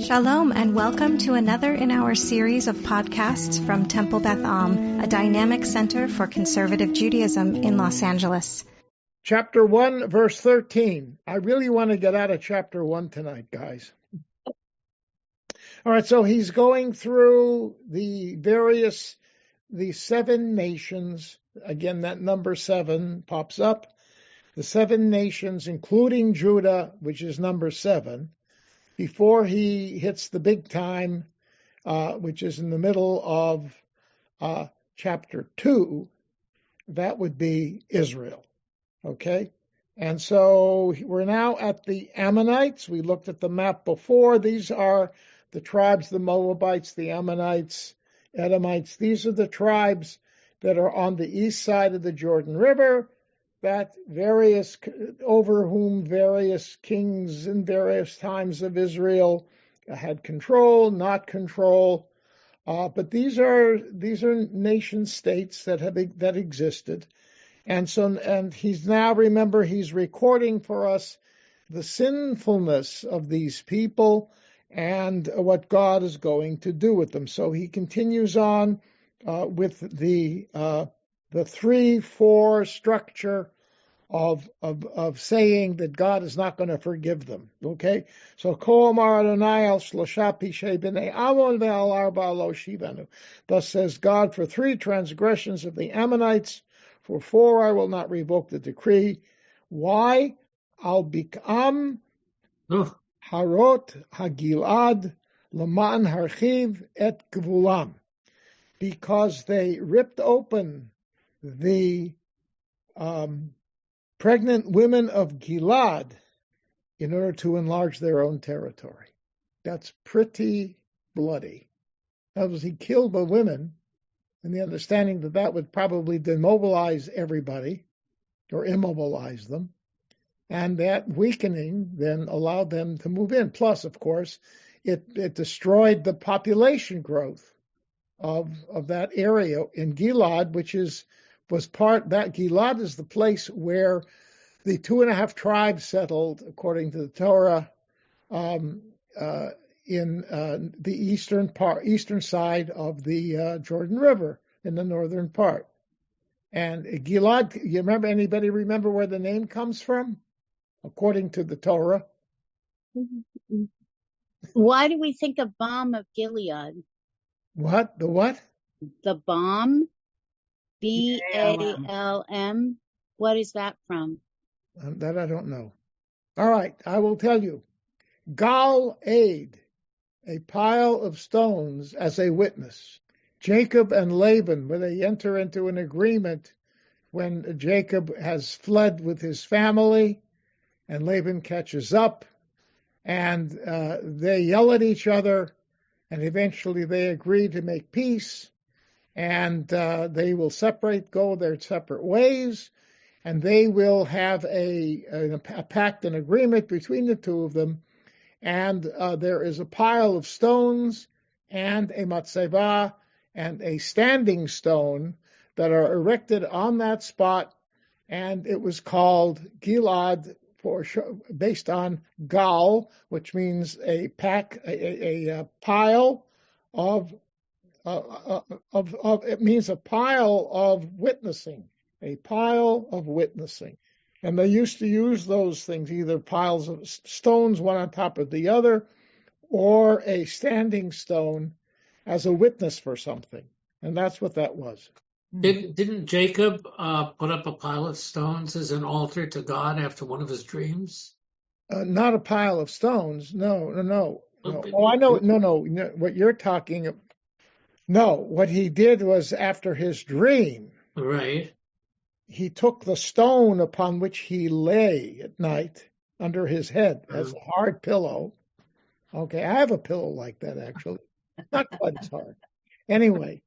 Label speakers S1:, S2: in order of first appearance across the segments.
S1: Shalom and welcome to another in our series of podcasts from Temple Beth Am, a dynamic center for conservative Judaism in Los Angeles.
S2: Chapter 1, verse 13. I really want to get out of chapter 1 tonight, guys. All right, so he's going through the seven nations. Again, that number 7 pops up. The 7 nations, including Judah, which is number 7, before he hits the big time, which is in the middle of chapter 2, that would be Israel. Okay? And so we're now at the Ammonites. We looked at the map before. These are the tribes, the Moabites, the Ammonites, Edomites. These are the tribes that are on the east side of the Jordan River, that over whom various kings in various times of Israel had control, not control. But these are nation states that existed. And he's now, remember, he's recording for us the sinfulness of these people and what God is going to do with them. So he continues on with the 3-4 structure of saying that God is not going to forgive them. Okay? So Ko Amar Adonai al Shlosha Pishei B'nei Ammon ve'al Arba lo shivanu. Thus says God, for 3 transgressions of the Ammonites, for 4 I will not revoke the decree. Why? Al bik'am harot hagilad laman harchiv et gvulam. Because they ripped open the pregnant women of Gilad in order to enlarge their own territory. That's pretty bloody. That was, he killed the women, and the understanding that would probably demobilize everybody or immobilize them. And that weakening then allowed them to move in. Plus, of course, it destroyed the population growth of that area in Gilad, which Gilad is the place where the 2.5 tribes settled, according to the Torah, in the eastern side of the Jordan River, in the northern part. And Gilad, anybody remember where the name comes from, according to the Torah?
S3: Why do we think of Balm of Gilead?
S2: What? The what?
S3: The Balm, B-A-L-M. What is that from?
S2: That I don't know. All right, I will tell you. Gal Aid, a pile of stones as a witness. Jacob and Laban, where they enter into an agreement when Jacob has fled with his family and Laban catches up, and they yell at each other, and eventually they agree to make peace, and they will go their separate ways, and they will have a pact, an agreement between the two of them, and there is a pile of stones and a matzeva and a standing stone that are erected on that spot, and it was called Gilad, based on Gal, which means a pile of it means a pile of witnessing, a pile of witnessing. And they used to use those things, either piles of stones, one on top of the other, or a standing stone as a witness for something. And that's what that was.
S4: Didn't Jacob put up a pile of stones as an altar to God after one of his dreams?
S2: Not a pile of stones. No. Oh, I know. No. What you're talking about. No, what he did was, after his dream,
S4: right,
S2: he took the stone upon which he lay at night under his head as a hard pillow. Okay, I have a pillow like that, actually. Not quite as hard. Anyway,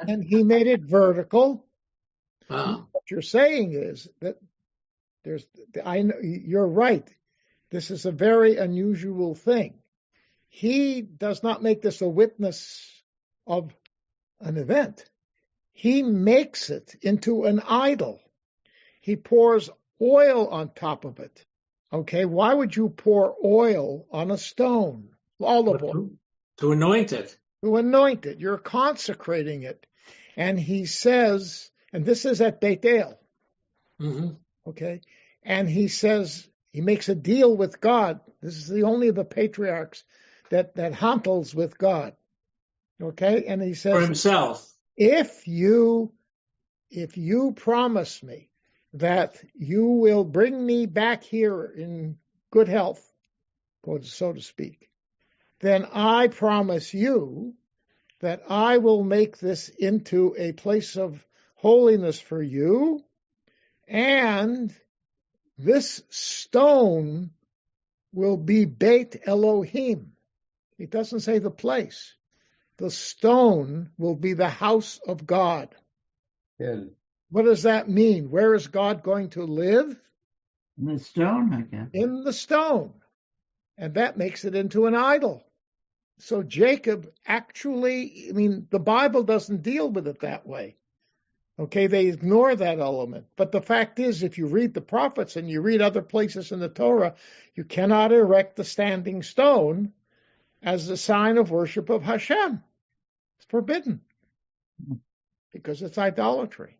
S2: and he made it vertical.
S4: Wow.
S2: What you're saying is that you're right. This is a very unusual thing. He does not make this a witness of an event. He makes it into an idol. He pours oil on top of it. Okay, why would you pour oil on a stone olive oil.
S4: To anoint it.
S2: To anoint it. You're consecrating it. And he says, and this is at Beit El, okay? And he says, he makes a deal with God. This is the only of the patriarchs that hamples with God, okay? And he says,
S4: for himself,
S2: if you promise me that you will bring me back here in good health, so to speak, then I promise you that I will make this into a place of holiness for you, and this stone will be Beit Elohim. It doesn't say the place. The stone will be the house of God.
S5: Yeah.
S2: What does that mean? Where is God going to live?
S5: In the stone, I guess.
S2: In the stone. And that makes it into an idol. So Jacob actually, the Bible doesn't deal with it that way. Okay, they ignore that element. But the fact is, if you read the prophets and you read other places in the Torah, you cannot erect the standing stone as a sign of worship of Hashem. It's forbidden because it's idolatry.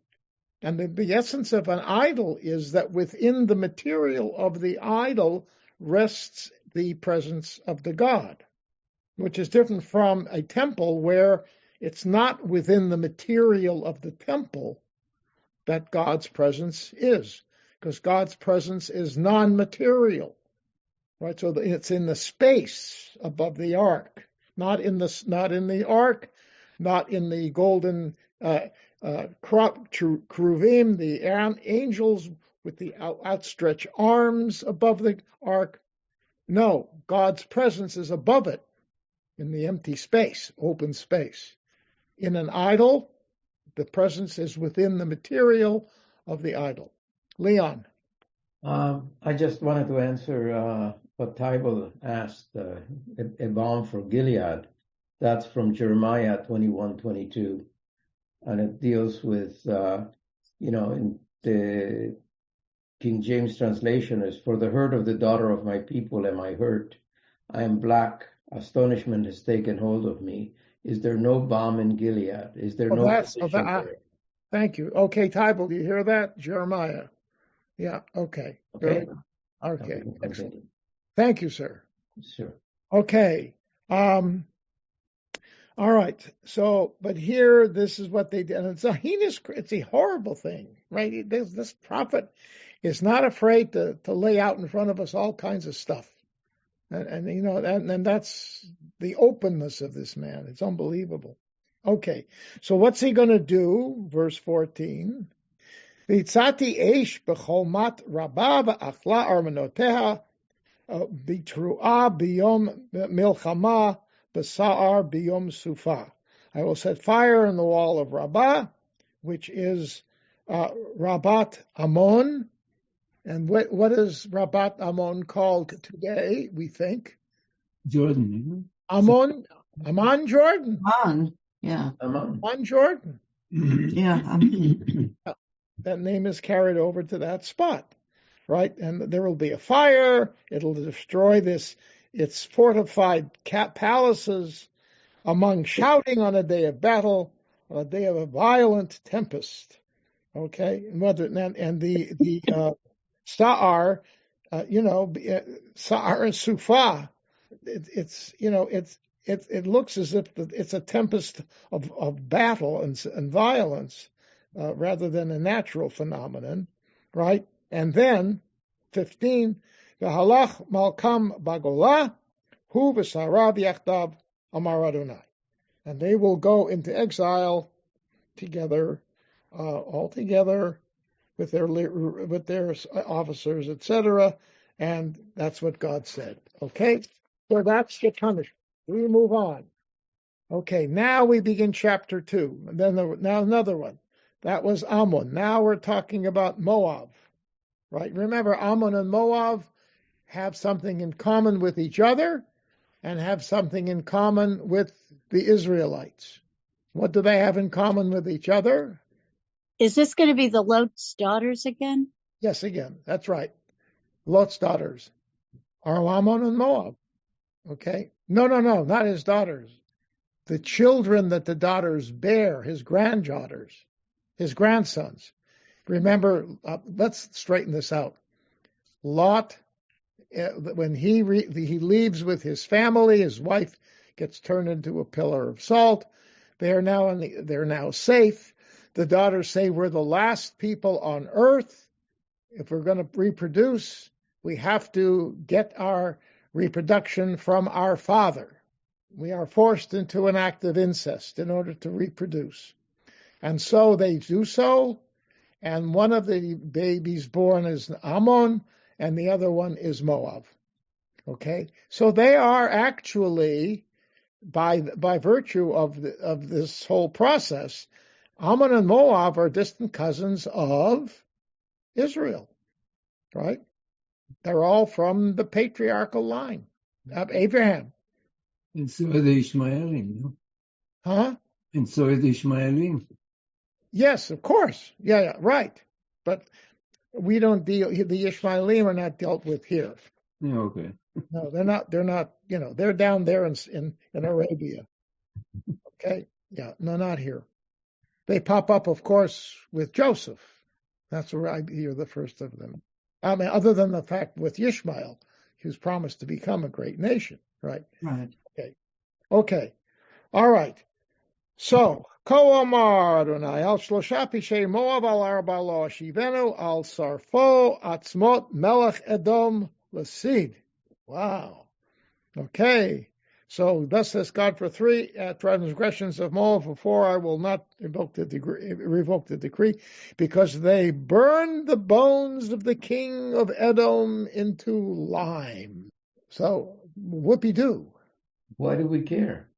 S2: And the essence of an idol is that within the material of the idol rests the presence of the God, which is different from a temple where it's not within the material of the temple that God's presence is, because God's presence is non-material, right? So it's in the space above the ark, not in the ark, not in the golden cherubim, the angels with the outstretched arms above the ark. No, God's presence is above it, in the empty space, open space. In an idol, the presence is within the material of the idol. Leon.
S5: I just wanted to answer what Tybal asked, a balm for Gilead. That's from Jeremiah 21:22. And it deals with, in the King James translation is, for the hurt of the daughter of my people am I hurt. I am black. Astonishment has taken hold of me. Is there no balm in Gilead? Is there no physician there?
S2: Thank you. Okay, Tybal, do you hear that? Jeremiah. Yeah, okay.
S5: Okay.
S2: Okay. Excellent. Thank you, sir.
S5: Sure.
S2: Okay. All right. So, but here, this is what they did. And it's a heinous, it's a horrible thing, right? This prophet is not afraid to lay out in front of us all kinds of stuff. And that's the openness of this man. It's unbelievable. Okay. So what's he going to do? Verse 14. V'tzati eish b'cholmat rabba v'achla armanoteha b'tru'a b'yom milchama b'sa'ar b'yom sufa. I will set fire in the wall of Rabbah, which is Rabbat Ammon. And what is Rabbat Ammon called today, we think?
S5: Jordan.
S2: Ammon Jordan.
S6: Ammon, yeah.
S2: Ammon Jordan.
S6: Yeah.
S2: That name is carried over to that spot, right? And there will be a fire. It'll destroy its fortified palaces, among shouting on a day of battle, on a day of a violent tempest. Okay, and the Sa'ar, Sa'ar and Sufa, it looks as if it's a tempest of battle and violence rather than a natural phenomenon, right? And then 15, V'halach malkam bagolah hu v'sarav yachdav amar Adonai, and they will go into exile together, all together, with their officers, etc. And that's what God said. Okay, so that's the punishment. We move on. Okay, now we begin chapter 2. And then now another one. That was Ammon. Now we're talking about Moab, right? Remember, Ammon and Moab have something in common with each other and have something in common with the Israelites. What do they have in common with each other?
S3: Is this going to be the Lot's daughters again?
S2: Yes, again. That's right. Lot's daughters are Ammon and Moab. Okay? No, not his daughters. The children that the daughters bear, his granddaughters, his grandsons. Remember, let's straighten this out. Lot, when he leaves with his family, his wife gets turned into a pillar of salt. They're now safe. The daughters say, we're the last people on earth. If we're going to reproduce, we have to get our reproduction from our father. We are forced into an act of incest in order to reproduce. And so they do so, and one of the babies born is Ammon, and the other one is Moab. Okay? So they are actually, by virtue of this whole process, Ammon and Moab are distant cousins of Israel, right? They're all from the patriarchal line of Abraham.
S7: And so are the Ishmaelim, no?
S2: Huh?
S7: And so are the Ishmaelim.
S2: Yes, of course. Yeah, right. But we don't deal, the Ishmaelim are not dealt with here.
S7: Yeah, okay.
S2: No, they're not, they're down there in Arabia. Okay? Yeah, no, not here. They pop up, of course, with Joseph. That's where I hear the first of them. I mean, other than the fact with Ishmael, he was promised to become a great nation, right?
S6: Right.
S2: Okay. All right. So, Ko Amar Adonai al Shlosha Pishei Moab al Arba lo Shivenu al Sarfo Atzmot Melech Edom Lasid. Wow. Okay. So, thus says God, for 3 transgressions of Moab, for 4 I will not revoke the decree, because they burned the bones of the king of Edom into lime. So, whoopee-doo.
S5: Why do we care?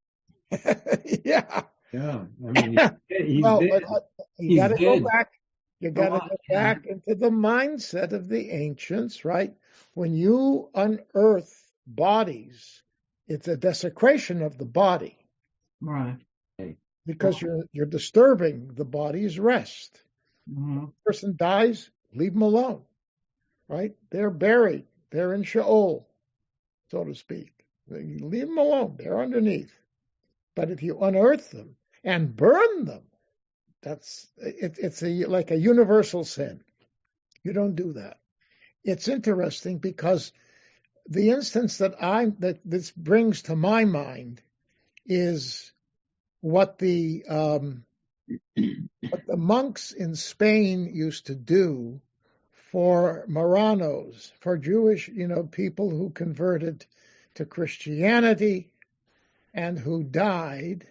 S2: Yeah.
S7: Yeah, I mean, he's
S2: Well,
S7: dead.
S2: but you
S7: He's
S2: got to go
S7: dead.
S2: back. You got to go back into the mindset of the ancients, right? When you unearth bodies, it's a desecration of the body
S6: Right.
S2: because you're disturbing the body's rest.
S6: Mm-hmm.
S2: Person dies, leave them alone, right? They're buried. They're in Sheol, so to speak. You leave them alone. They're underneath. But if you unearth them and burn them, it's like a universal sin. You don't do that. It's interesting because the instance that this brings to my mind is what the monks in Spain used to do for Marranos, for Jewish, people who converted to Christianity and who died.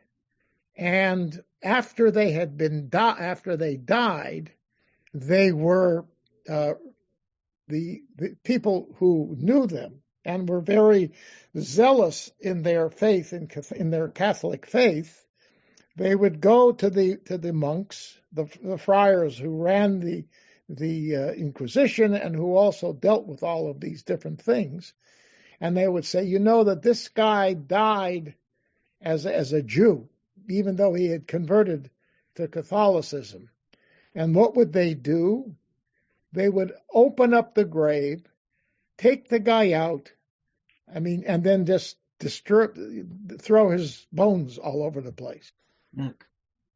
S2: And after they died, they were the people who knew them and were very zealous in their faith, in their Catholic faith. They would go to the monks, the friars who ran the Inquisition and who also dealt with all of these different things, and they would say, that this guy died as a Jew, even though he had converted to Catholicism. And what would they do? They would open up the grave, take the guy out, and then just throw his bones all over the place.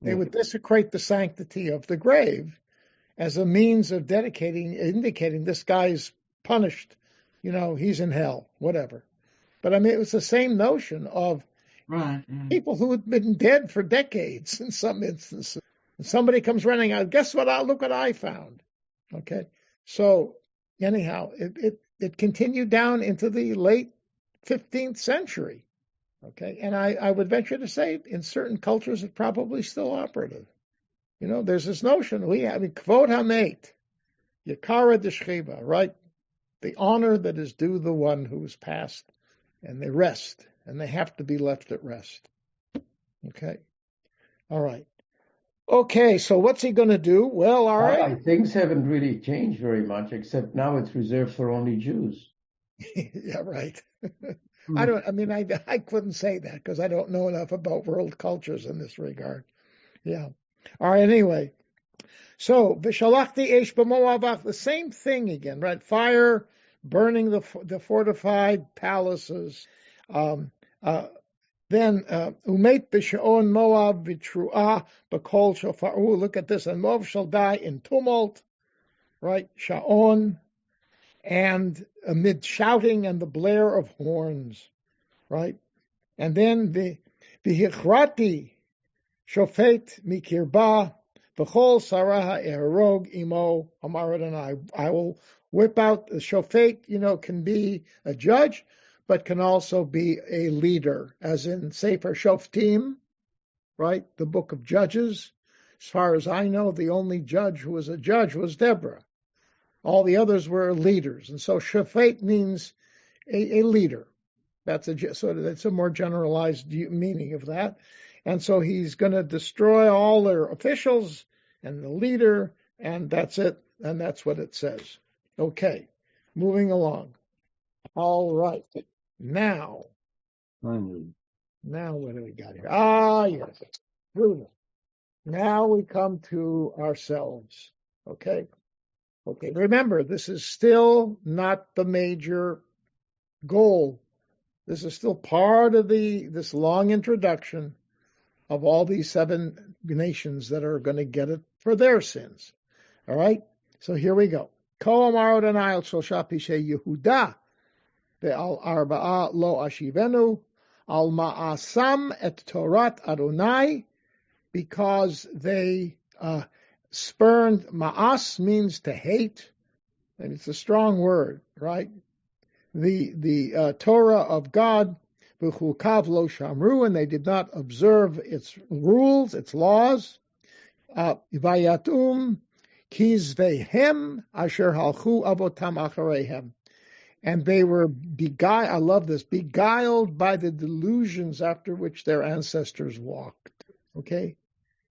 S2: They would desecrate the sanctity of the grave as a means of indicating this guy's punished, he's in hell, whatever. But it was the same notion of people who had been dead for decades in some instances. And somebody comes running out, guess what? Look what I found. Okay. So anyhow, it continued down into the late 15th century. Okay. And I would venture to say in certain cultures, it's probably still operative. There's this notion, kvod hamet, yakara d'shchiva, right? The honor that is due the one who is passed, and they rest, and they have to be left at rest. Okay. All right. Okay, so what's he going to do? Well, all right.
S5: Things haven't really changed very much, except now it's reserved for only Jews.
S2: Yeah, right. I couldn't say that because I don't know enough about world cultures in this regard. Yeah. All right, anyway. So, Vishalachti Eish b'Moab, the same thing again, right? Fire burning the fortified palaces. Then Umet b'shaon Moab v'truah b'kol shofaru. Look at this, and Moab shall die in tumult, right? Shaon, and amid shouting and the blare of horns, right? And then the hichrati shofet mikirba v'chol saraha eherog imo amar Adonai. I will whip out the shofet. Can be a judge, but can also be a leader, as in Sefer Shoftim, right? The book of Judges. As far as I know, the only judge who was a judge was Deborah. All the others were leaders, and so shofet means a leader. That's a more generalized meaning of that. And so he's going to destroy all their officials and the leader, and that's it. And that's what it says. Okay, moving along. All right. Now what do we got here? Yes. Brutal. Now we come to ourselves. Okay. Remember, this is still not the major goal. This is still part of this long introduction of all these 7 nations that are going to get it for their sins. All right? So here we go. Ko amar Adonai al shosha pishay Yehuda ve'al arba'a lo ashivenu al ma'asam et Torat Adonai, because they spurned. Ma'as means to hate, and it's a strong word, right? The Torah of God, v'chukav lo shamru, and they did not observe its rules, its laws. Vayatum kizvehem asher halchu avotam achareihem, and they were beguiled. I love this, beguiled by the delusions after which their ancestors walked. Okay.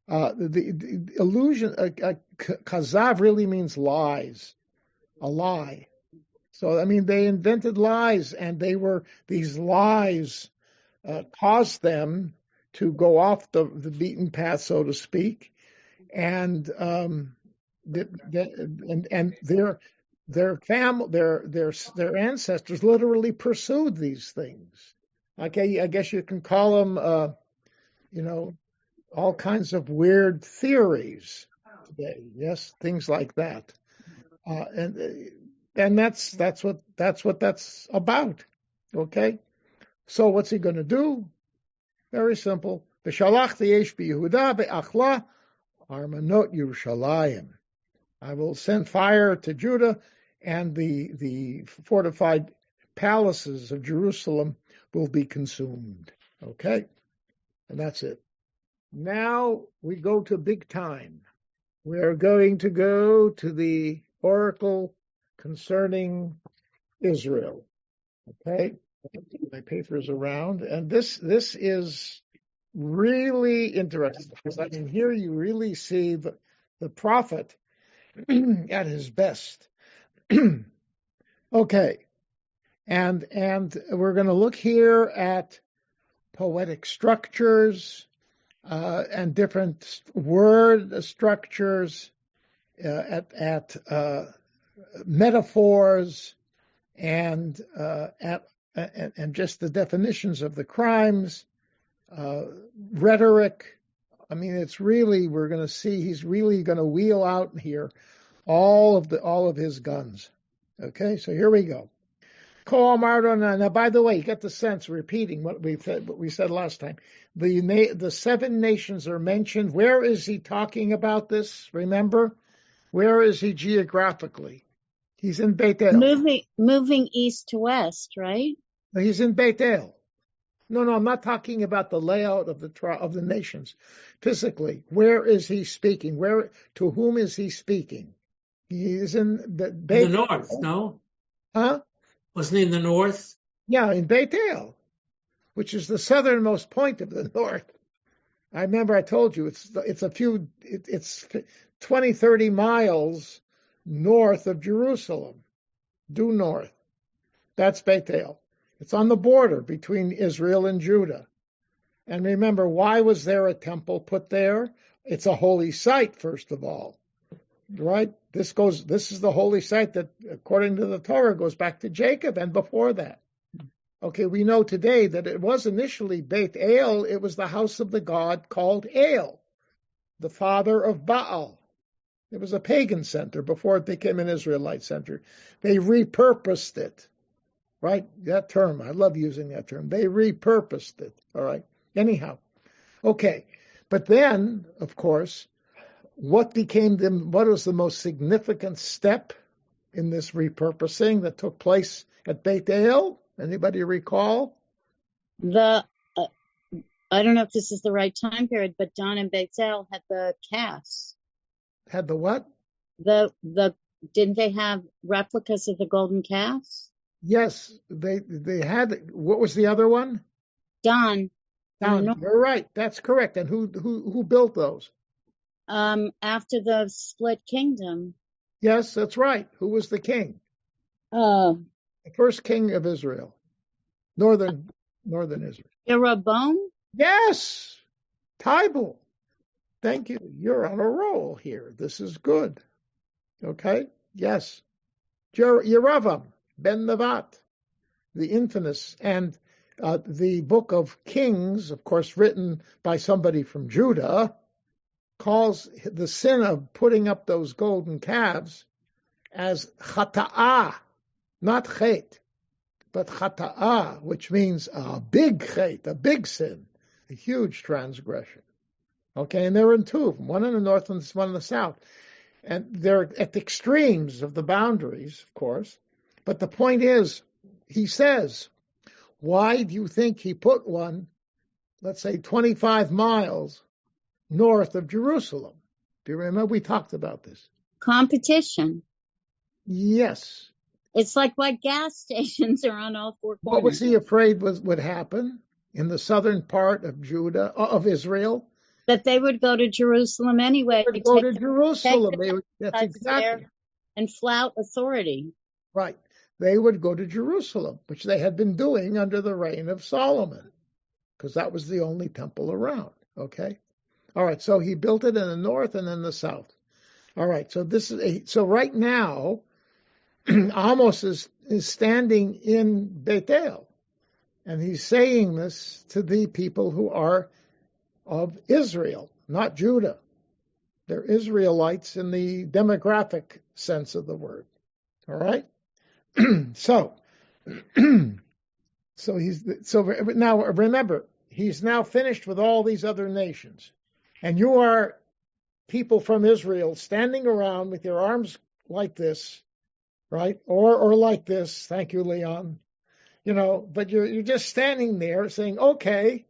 S2: The illusion, kazav really means lies, a lie. So, they invented lies, and these lies caused them to go off the beaten path, so to speak, and their ancestors literally pursued these things. Okay, I guess you can call them, all kinds of weird theories today. Yes, things like that, and that's what that's about. Okay, so what's he going to do? Very simple. V'shalachti yesh b'Yehuda be'achla armanot Yerushalayim. I will send fire to Judah, and the fortified palaces of Jerusalem will be consumed. Okay, and that's it. Now we go to big time. We're going to go to the oracle concerning Israel. Okay, my paper's around, and this is really interesting, because here you really see the prophet at his best. Okay, and we're going to look here at poetic structures and different word structures, at metaphors, and just the definitions of the crimes, rhetoric. It's really, we're going to see, he's really going to wheel out here all of his guns. Okay, so here we go. Now, by the way, you get the sense, repeating what we said last time. The 7 nations are mentioned. Where is he talking about this? Remember, where is he geographically? He's in Beit El.
S3: Moving east to west, right?
S2: He's in Beit El. No, I'm not talking about the layout of the nations. Physically, where is he speaking? To whom is he speaking? He is in the
S4: north, no?
S2: Huh?
S4: Wasn't he in the north?
S2: Yeah, in Beit El, which is the southernmost point of the north. I remember I told you it's 20, 30 miles north of Jerusalem, due north. That's Beit El. It's on the border between Israel and Judah. And remember, why was there a temple put there? It's a holy site, first of all, right? This is the holy site that, according to the Torah, goes back to Jacob and before that. Okay, we know today that it was initially Beit El. It was the house of the god called El, the father of Baal. It was a pagan center before it became an Israelite center. They repurposed it, right? That term, I love using that term. They repurposed it, all right? Anyhow, okay. But then, of course, what was the most significant step in this repurposing that took place at Beit El? Anybody recall?
S3: The I don't know if this is the right time period, but Don and Bethel had the calves.
S2: Had the what?
S3: The didn't they have replicas of the golden calves?
S2: Yes, they had. What was the other one?
S3: Don.
S2: You're right. That's correct. And who built those?
S3: After the split kingdom.
S2: Yes, that's right. Who was the king?
S3: Oh.
S2: The first king of Israel, northern Israel.
S3: Jeroboam?
S2: Yes, Tybal. Thank you. You're on a roll here. This is good. Okay. Yes. Yeravam ben Nevat, the infamous, and the book of Kings, of course, written by somebody from Judah, calls the sin of putting up those golden calves as chata'ah, not chet, but chata'ah, which means a big chet, a big sin, a huge transgression. Okay, and there are two of them, one in the north and one in the south. And they're at the extremes of the boundaries, of course. But the point is, he says, why do you think he put one, let's say 25 miles north of Jerusalem? Do you remember? We talked about this.
S3: Competition.
S2: Yes.
S3: It's like why gas stations are on all four corners.
S2: What was he afraid would happen in the southern part of Judah, of Israel?
S3: That they would go to Jerusalem anyway.
S2: They would go to Jerusalem. That's exactly.
S3: And flout authority.
S2: Right. They would go to Jerusalem, which they had been doing under the reign of Solomon, because that was the only temple around. Okay. All right. So he built it in the north and in the south. All right. So so right now, Amos is standing in Bethel, and he's saying this to the people who are of Israel, not Judah. They're Israelites in the demographic sense of the word. All right. So now remember, he's now finished with all these other nations, and you are people from Israel standing around with your arms like this, right? Or like this. Thank you, Leon. But you're just standing there saying, okay,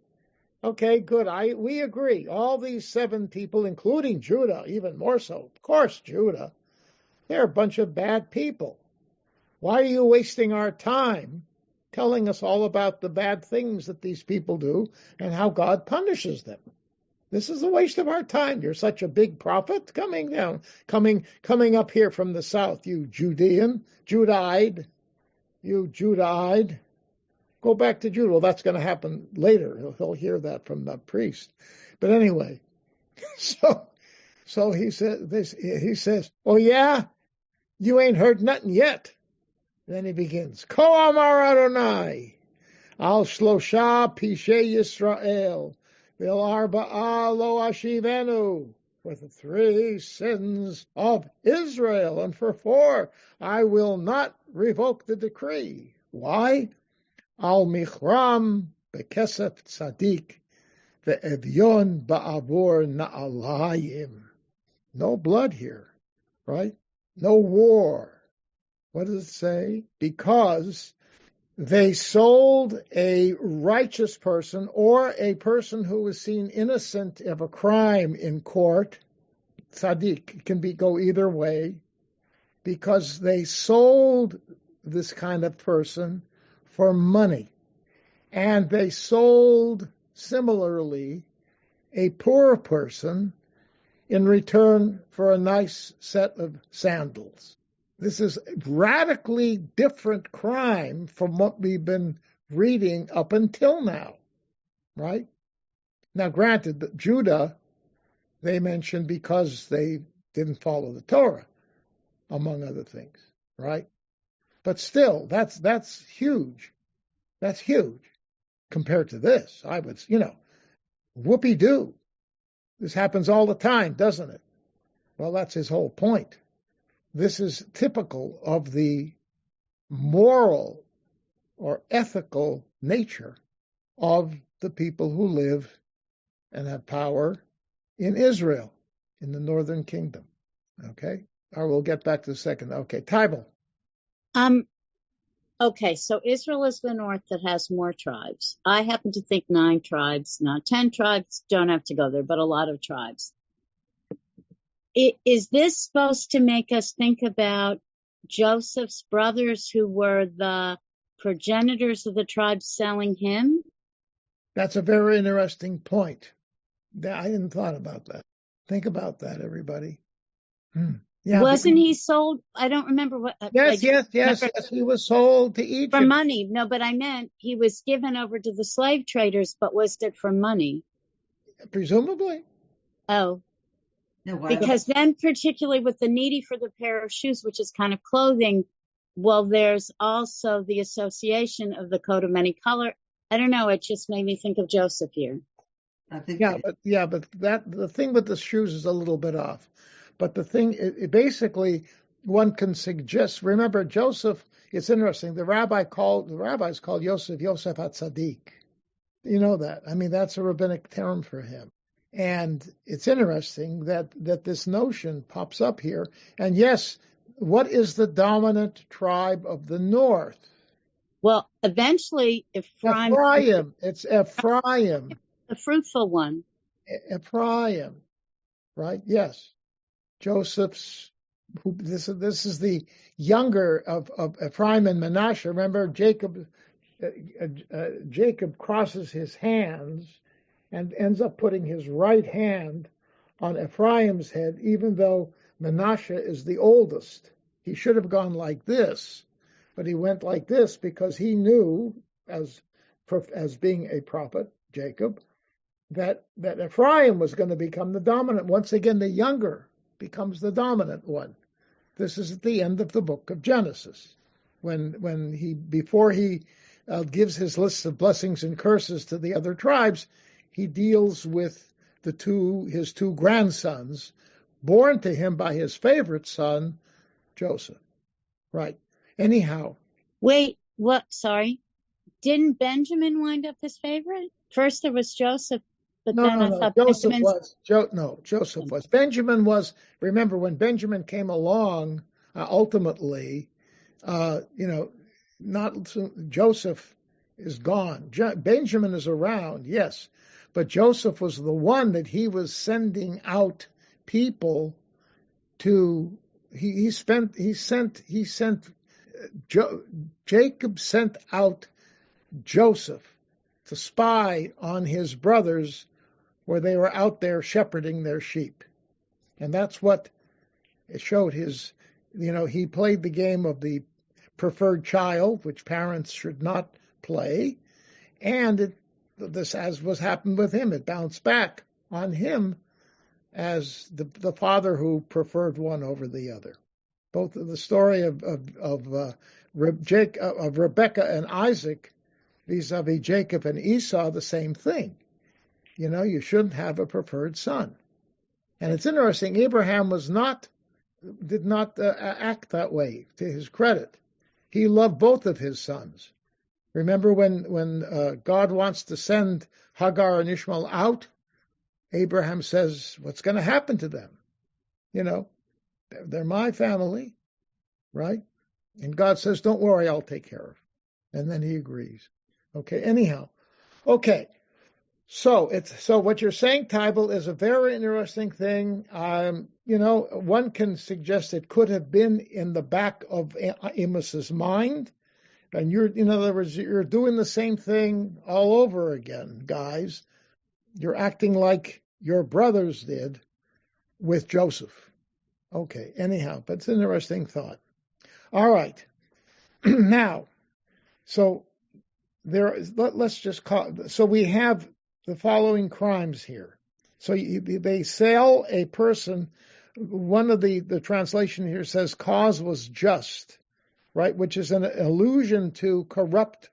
S2: good. We agree. All these 7 people, including Judah, even more so. Of course, Judah. They're a bunch of bad people. Why are you wasting our time telling us all about the bad things that these people do and how God punishes them? This is a waste of our time. You're such a big prophet coming up here from the south, you Judahide. Go back to Judah. Well, that's going to happen later. He'll hear that from the priest. But anyway, so he says, oh yeah, you ain't heard nothing yet. Then he begins, Ko Amar Adonai, Al Shlosha Pishei Yisrael, Bil Arba'a Lo Ashivenu, for the 3 sins of Israel, and for 4, I will not revoke the decree. Why? Al Michram Bekesef Tzadik, Ve'evyon Ba'avor Na'alayim. No blood here, right? No war. What does it say? Because they sold a righteous person or a person who was seen innocent of a crime in court. Tzaddik can go either way. Because they sold this kind of person for money. And they sold, similarly, a poor person in return for a nice set of sandals. This is a radically different crime from what we've been reading up until now, right? Now, granted, that Judah, they mentioned because they didn't follow the Torah, among other things, right? But still, that's huge. That's huge compared to this. I would, whoopee-doo. This happens all the time, doesn't it? Well, that's his whole point. This is typical of the moral or ethical nature of the people who live and have power in Israel, in the northern kingdom. Okay? Or we'll get back to the second. Okay, Tybal.
S3: Okay, so Israel is the north that has more tribes. I happen to think 9 tribes, not 10 tribes, don't have to go there, but a lot of tribes. Is this supposed to make us think about Joseph's brothers who were the progenitors of the tribe selling him?
S2: That's a very interesting point. I hadn't thought about that. Think about that, everybody. Yeah,
S3: Wasn't he sold? I don't remember what.
S2: Yes. He was sold to Egypt.
S3: For money. No, but I meant he was given over to the slave traders, but was it for money?
S2: Presumably.
S3: Oh.
S6: Yeah,
S3: Because then, particularly with the needy for the pair of shoes, which is kind of clothing, well, there's also the association of the coat of many color. I don't know. It just made me think of Joseph here.
S6: I think
S2: but the thing with the shoes is a little bit off. But the thing, basically, one can suggest. Remember, Joseph. It's interesting. The rabbis called Yosef HaTzadik. You know that. I mean, that's a rabbinic term for him. And it's interesting that this notion pops up here. And yes, what is the dominant tribe of the north?
S3: Well, eventually,
S2: Ephraim. It's Ephraim.
S3: The fruitful one.
S2: Ephraim, right? Yes. Joseph's. This is the younger of Ephraim and Manasseh. Remember, Jacob crosses his hands and ends up putting his right hand on Ephraim's head, even though Manasseh is the oldest. He should have gone like this, but he went like this because he knew, as being a prophet, Jacob, that Ephraim was going to become the dominant. Once again, the younger becomes the dominant one. This is at the end of the book of Genesis, before he gives his list of blessings and curses to the other tribes, he deals with his two grandsons, born to him by his favorite son, Joseph. Right. Anyhow.
S3: Wait, what? Sorry. Didn't Benjamin wind up his favorite? First there was Joseph, but then I thought
S2: Joseph Joseph was. Benjamin was, remember, when Benjamin came along, ultimately, Joseph is gone. Benjamin is around, yes, but Joseph was the one that he was sending out people to. Jacob sent out Joseph to spy on his brothers where they were out there shepherding their sheep, and that's what it showed his. He played the game of the preferred child, which parents should not play, and this, as was happened with him, it bounced back on him as the father who preferred one over the other. Both of the story of Rebekah and Isaac vis-a-vis Jacob and Esau, the same thing. You shouldn't have a preferred son. And it's interesting, Abraham did not act that way, to his credit. He loved both of his sons. Remember when God wants to send Hagar and Ishmael out, Abraham says, what's going to happen to them? They're my family, right? And God says, don't worry, I'll take care of it. And then he agrees. Okay, anyhow. Okay, so what you're saying, Tybal, is a very interesting thing. One can suggest it could have been in the back of Amos's mind. And in other words, you're doing the same thing all over again, guys. You're acting like your brothers did with Joseph. Okay, anyhow, but it's an interesting thought. All right. Now, so let's just so we have the following crimes here. So they sell a person. One of the translation here says cause was just, right, which is an allusion to corrupt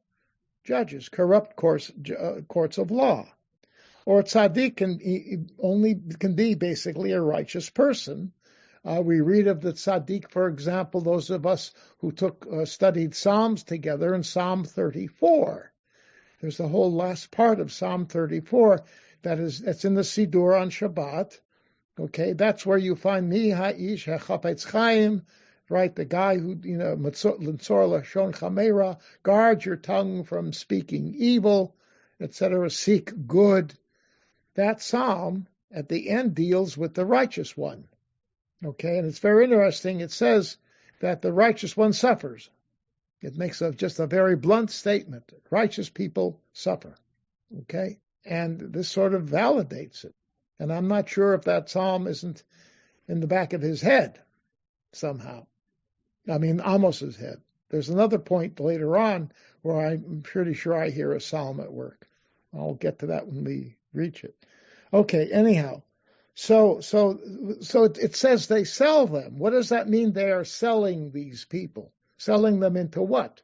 S2: judges, corrupt courts of law. Or a tzaddik can be basically a righteous person. We read of the tzaddik, for example, those of us who studied Psalms together in Psalm 34. There's the whole last part of Psalm 34 that's in the Siddur on Shabbat. Okay, that's where you find mi ha'ish hachapetz chaim, right? The guy who, l'tzor lashon chamera, guard your tongue from speaking evil, etc. Seek good. That psalm at the end deals with the righteous one. Okay, and it's very interesting. It says that the righteous one suffers. It makes just a very blunt statement. Righteous people suffer. Okay, and this sort of validates it. And I'm not sure if that psalm isn't in the back of his head somehow. I mean, Amos's head. There's another point later on where I'm pretty sure I hear a psalm at work. I'll get to that when we reach it. Okay, anyhow. So it says they sell them. What does that mean? They are selling these people. Selling them into what?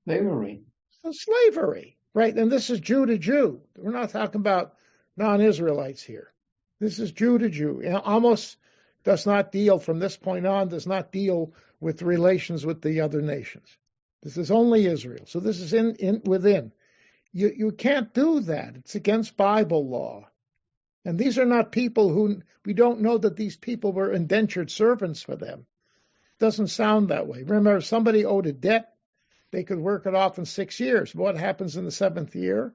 S5: Slavery.
S2: Slavery, right? And this is Jew to Jew. We're not talking about non-Israelites here. This is Jew to Jew. Amos does not deal, from this point on, does not deal with relations with the other nations. This is only Israel. So this is within. You can't do that. It's against Bible law. And these are not people who, we don't know that these people were indentured servants for them. It doesn't sound that way. Remember, if somebody owed a debt, they could work it off in 6 years. What happens in the 7th year?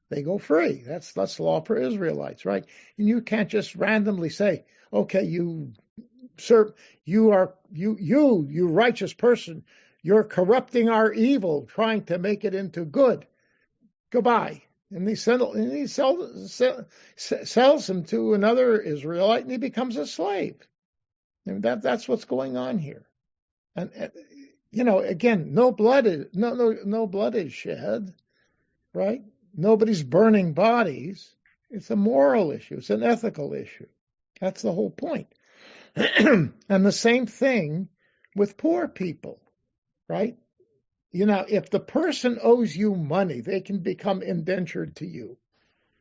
S2: They go free. That's law for Israelites, right? And you can't just randomly say, okay, you righteous person, you're corrupting our evil, trying to make it into good. Goodbye. And he sells him to another Israelite, and he becomes a slave. And that's what's going on here. And again, no blood is shed, right? Nobody's burning bodies. It's a moral issue. It's an ethical issue. That's the whole point. And the same thing with poor people, right? If the person owes you money, they can become indentured to you.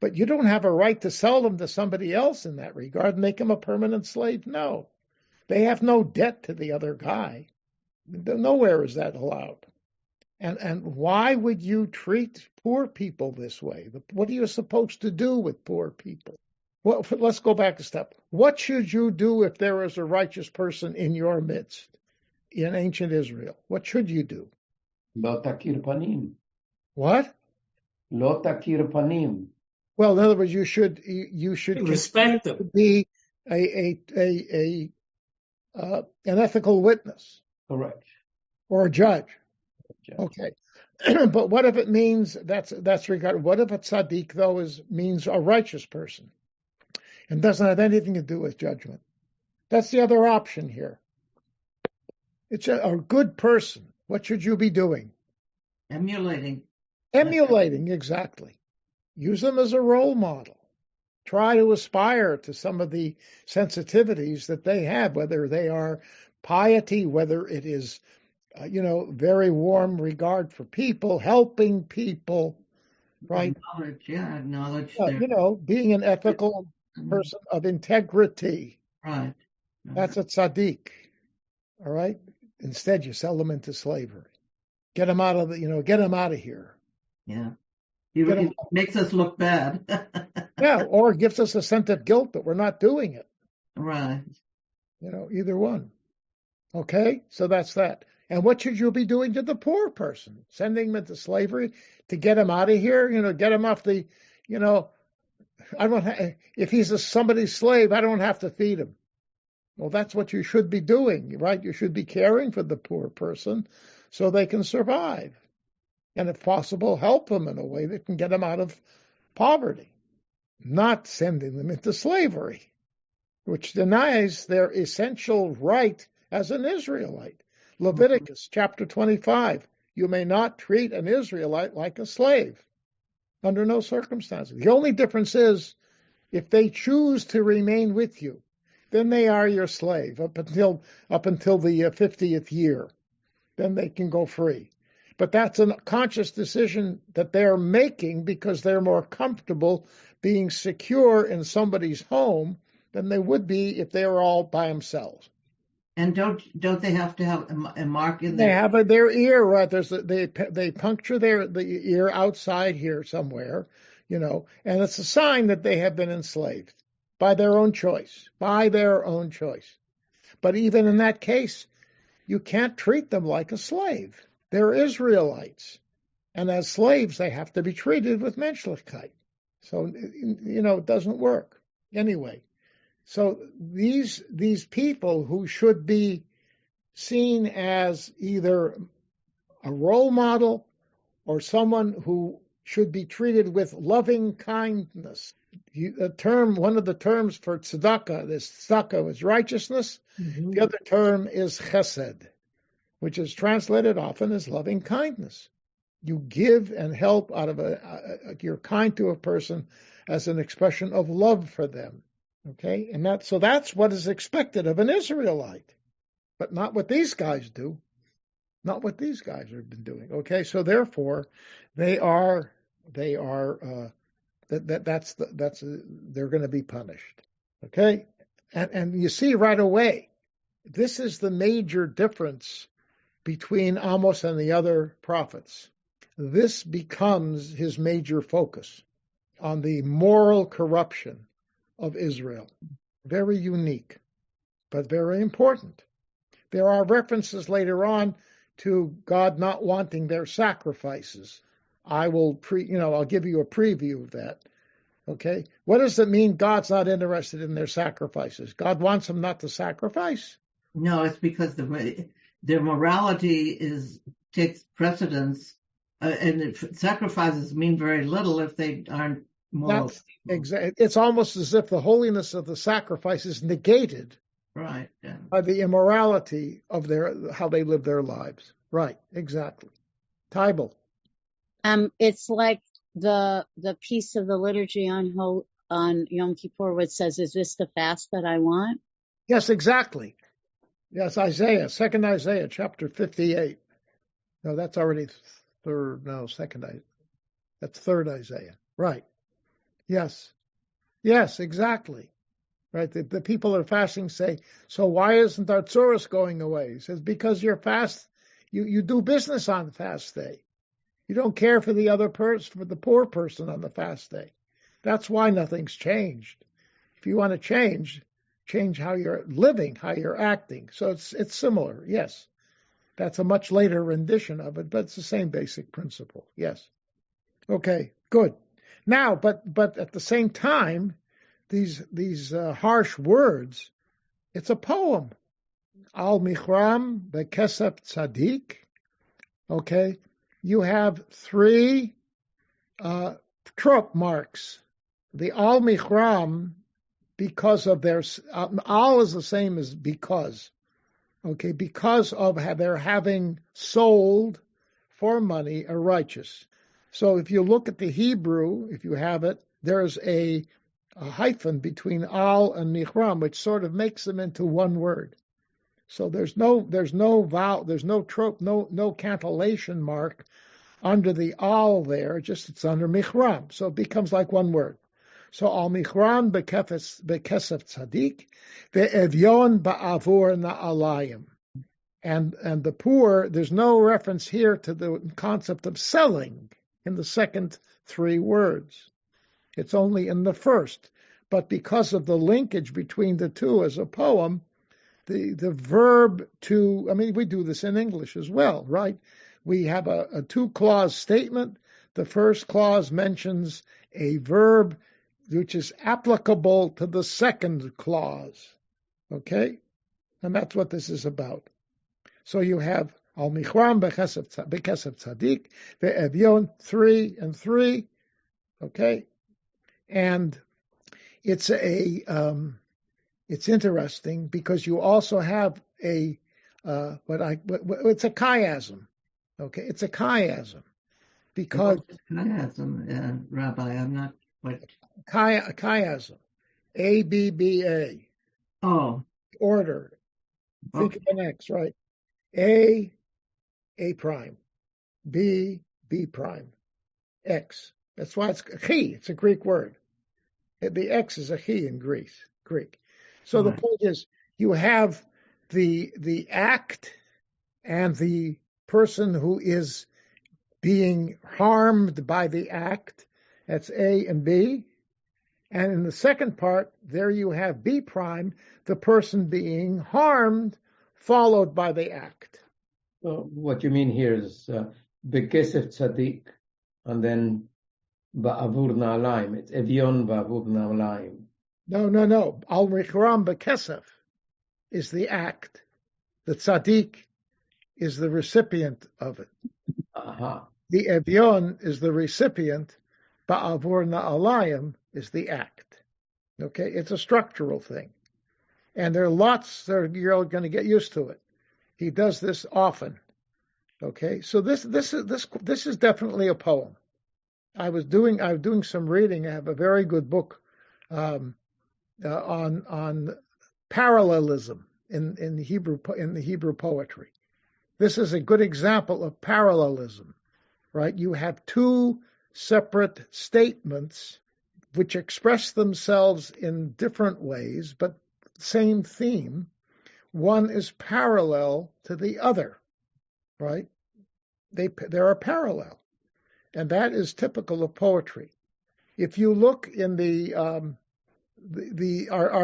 S2: But you don't have a right to sell them to somebody else in that regard, make them a permanent slave. No. They have no debt to the other guy. Nowhere is that allowed. And why would you treat poor people this way? What are you supposed to do with poor people? Well, let's go back a step. What should you do if there is a righteous person in your midst in ancient Israel? What should you do?
S5: Lo takir panim.
S2: What?
S5: Lo takir panim.
S2: Well, in other words, you should
S4: respect them.
S2: Be an ethical witness.
S5: Correct.
S2: Or a judge. Okay. But what if it means that's regarded? What if a tzaddik though means a righteous person and doesn't have anything to do with judgment? That's the other option here. It's a good person. What should you be doing?
S6: Emulating,
S2: exactly. Use them as a role model. Try to aspire to some of the sensitivities that they have, whether they are piety, whether it is, very warm regard for people, helping people, right?
S6: Acknowledge.
S2: Being an ethical person of integrity.
S6: Right.
S2: That's a tzaddik. All right. Instead, you sell them into slavery. Get them out of here.
S6: Yeah. It makes us look bad.
S2: Yeah, or gives us a sense of guilt that we're not doing it.
S6: Right.
S2: Either one. Okay, so that's that. And what should you be doing to the poor person? Sending them into slavery to get him out of here? Get him off the, if he's somebody's slave, I don't have to feed him. Well, that's what you should be doing, right? You should be caring for the poor person so they can survive. And if possible, help them in a way that can get them out of poverty, not sending them into slavery, which denies their essential right as an Israelite. Leviticus chapter 25, you may not treat an Israelite like a slave under no circumstances. The only difference is if they choose to remain with you, then they are your slave up until the 50th year. Then they can go free. But that's a conscious decision that they're making because they're more comfortable being secure in somebody's home than they would be if they were all by themselves.
S6: And don't they have to have a mark in
S2: They
S6: there?
S2: have their ear, right? They puncture the ear outside here somewhere, and it's a sign that they have been enslaved by their own choice, But even in that case, you can't treat them like a slave. They're Israelites, and as slaves, they have to be treated with menschlichkeit. So it doesn't work anyway. So these people who should be seen as either a role model or someone who should be treated with loving kindness. One of the terms for tzedakah, is righteousness.
S4: Mm-hmm.
S2: The other term is chesed, which is translated often as loving kindness. You give and help out of you're kind to a person as an expression of love for them. Okay, and that's what is expected of an Israelite, but not what these guys do, not what these guys have been doing. Okay, so therefore, they're going to be punished. Okay, and you see right away, this is the major difference between Amos and the other prophets. This becomes his major focus on the moral corruption of Israel. Very unique, but very important. There are references later on to God not wanting their sacrifices. I'll give you a preview of that. Okay? What does it mean God's not interested in their sacrifices? God wants them not to sacrifice?
S6: No, it's because their morality takes precedence, and sacrifices mean very little if they aren't moral.
S2: It's almost as if the holiness of the sacrifice is negated,
S6: right? Yeah.
S2: By the immorality of how they live their lives. Right? Exactly. Tybal.
S3: It's like the piece of the liturgy on Yom Kippur, which says, "Is this the fast that I want?"
S2: Yes, exactly. Yes, second Isaiah, chapter 58. No, that's already second Isaiah. That's third Isaiah. Right. Yes, exactly. Right. The people that are fasting say, so why isn't our tzuras going away? He says, because you're fast, you do business on the fast day. You don't care for the other person, for the poor person on the fast day. That's why nothing's changed. If you want to change how you're living, how you're acting. So it's similar, yes. That's a much later rendition of it, but it's the same basic principle, yes. Okay, good. Now, but at the same time, these harsh words, it's a poem. Al Michram Bekesef Tzadik. Okay, you have three trope marks. The Al Michram, because of their Al is the same as because. Okay, because of their having sold for money a righteous. So if you look at the Hebrew, if you have it, there's a hyphen between al and michram, which sort of makes them into one word. So there's no vowel, there's no trope, no cantillation mark under the al there. It's under michram, so it becomes like one word. So al michram bekesef tzadik, ve'evyon ba'avur na'alayim. And the poor, there's no reference here to the concept of selling in the second three words. It's only in the first. But because of the linkage between the two as a poem, the verb to, we do this in English as well, right? We have a two-clause statement. The first clause mentions a verb which is applicable to the second clause. Okay? And that's what this is about. So you have al michram bekesef tzadik, ve'evyon 3 and 3. Okay? And it's interesting because you also have it's a chiasm. Okay, it's a chiasm because
S6: chiasm, Rabbi. I'm not what
S2: chiasm. ABBA.
S6: Oh,
S2: order. Think of an X, right? A prime. B prime, X. That's why it's chi. It's a Greek word. The X is a chi in Greek. So the point is, you have the act and the person who is being harmed by the act. That's A and B. And in the second part, there you have B prime, the person being harmed, followed by the act.
S5: So what you mean here is bekesef tzaddik, and then ba'avur na'alaim. It's evion ba'avur na'alaim.
S2: No. Al Mikram bekesef is the act. The tzaddik is the recipient of it.
S5: Aha.
S2: The evion is the recipient. Ba'avur na'alayim is the act. Okay, it's a structural thing. And there are lots that you're going to get used to it. He does this often. Okay, so this is definitely a poem. I was doing some reading. I have a very good book on parallelism in the Hebrew poetry. This is a good example of parallelism, right? You have two separate statements which express themselves in different ways, but same theme. One is parallel to the other, right? They are parallel, and that is typical of poetry. If you look in our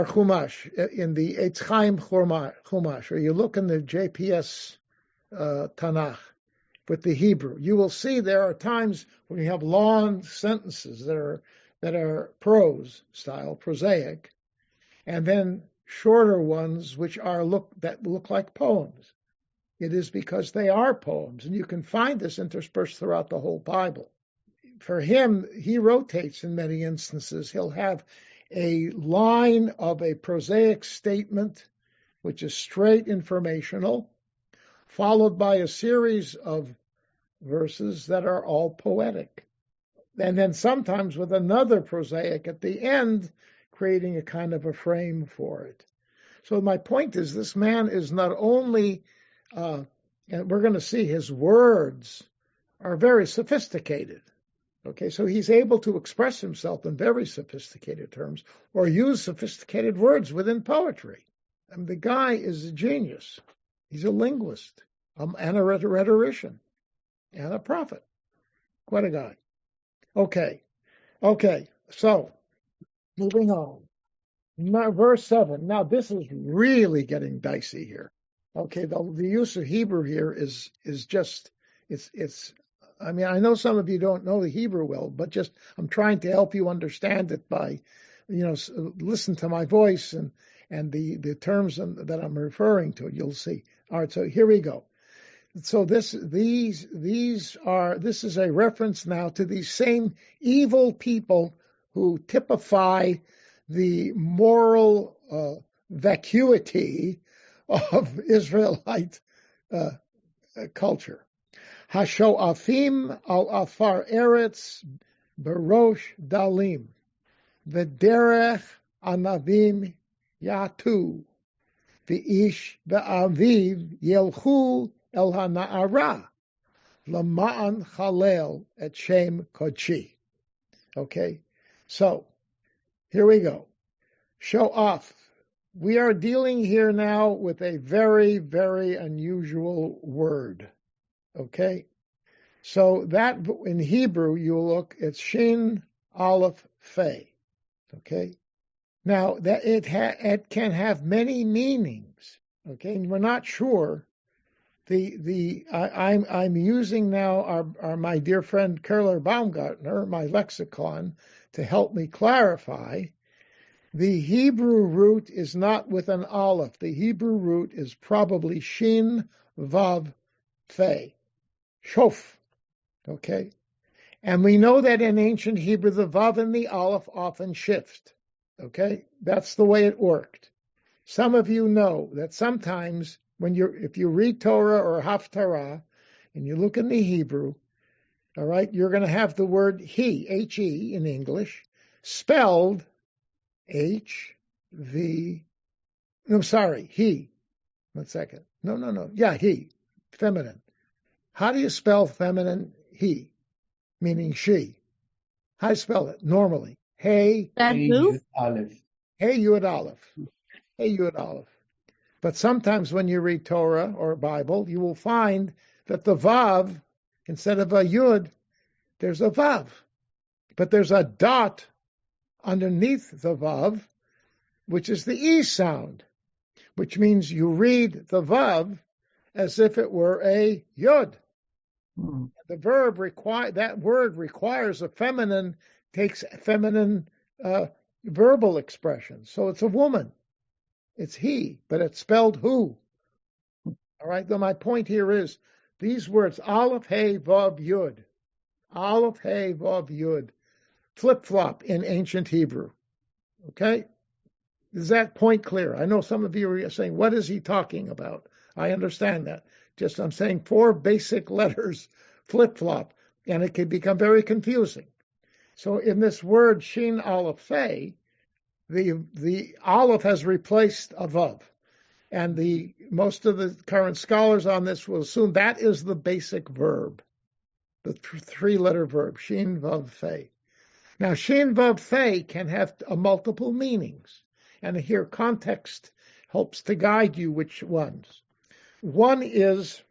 S2: Chumash, in the Eitz Chaim Chumash, or you look in the JPS Tanakh with the Hebrew, you will see there are times when you have long sentences that are prose style, prosaic, and then shorter ones which look like poems. It is because they are poems, and you can find this interspersed throughout the whole Bible. For him, he rotates in many instances. He'll have a line of a prosaic statement, which is straight informational, followed by a series of verses that are all poetic. And then sometimes with another prosaic at the end, creating a kind of a frame for it. So my point is, this man is not only, and we're going to see his words are very sophisticated. Okay, so he's able to express himself in very sophisticated terms or use sophisticated words within poetry. And the guy is a genius. He's a linguist and a rhetorician and a prophet. Quite a guy. Okay, so moving on. Now, verse 7. Now, this is really getting dicey here. Okay, the use of Hebrew here is just, it's. I mean, I know some of you don't know the Hebrew well, but just I'm trying to help you understand it by, listen to my voice and the terms that I'm referring to. You'll see. All right, so here we go. So this is a reference now to these same evil people who typify the moral vacuity of Israelite culture. Hasho'afim al afar eretz berosh dalim v'derech anavim yatu v'ish v'aviv yelchu el hana'ara lama'an chalel et shem kodshi. Okay, so here we go. Show off. We are dealing here now with a very, very unusual word. Okay, so that in Hebrew you look, it's Shin Aleph Fe. Okay, now that it can have many meanings. Okay, and we're not sure. I'm using now our my dear friend Kerler Baumgartner, my lexicon, to help me clarify. The Hebrew root is not with an aleph. The Hebrew root is probably Shin Vav Fe. Shof, okay? And we know that in ancient Hebrew, the Vav and the Aleph often shift, okay? That's the way it worked. Some of you know that sometimes if you read Torah or Haftarah, and you look in the Hebrew, all right, you're going to have the word he, H-E in English, spelled he. 1 second. No. Yeah, he, feminine. How do you spell feminine he, meaning she? How do you spell it normally? Hey,
S3: That who?
S5: Aleph.
S2: hey, Yud Aleph. Hey, Yud Aleph. But sometimes when you read Torah or Bible, you will find that the Vav, instead of a Yud, there's a Vav. But there's a dot underneath the Vav, which is the E sound, which means you read the Vav as if it were a Yud. The verb that word requires a feminine, takes feminine verbal expression. So it's a woman. It's he, but it's spelled who. All right. Though my point here is these words, Aleph, Hey, Vav, Yud. Aleph, Hey, Vav, Yud. Flip-flop in ancient Hebrew. Okay? Is that point clear? I know some of you are saying, what is he talking about? I understand that. Just I'm saying 4 basic letters flip-flop, and it can become very confusing. So in this word, Shin Aleph Fei, the Aleph has replaced a Vav. And most of the current scholars on this will assume that is the basic verb, the 3-letter verb, Shin Vav Fei. Now, Shin Vav Fei can have multiple meanings. And here context helps to guide you which ones. One is,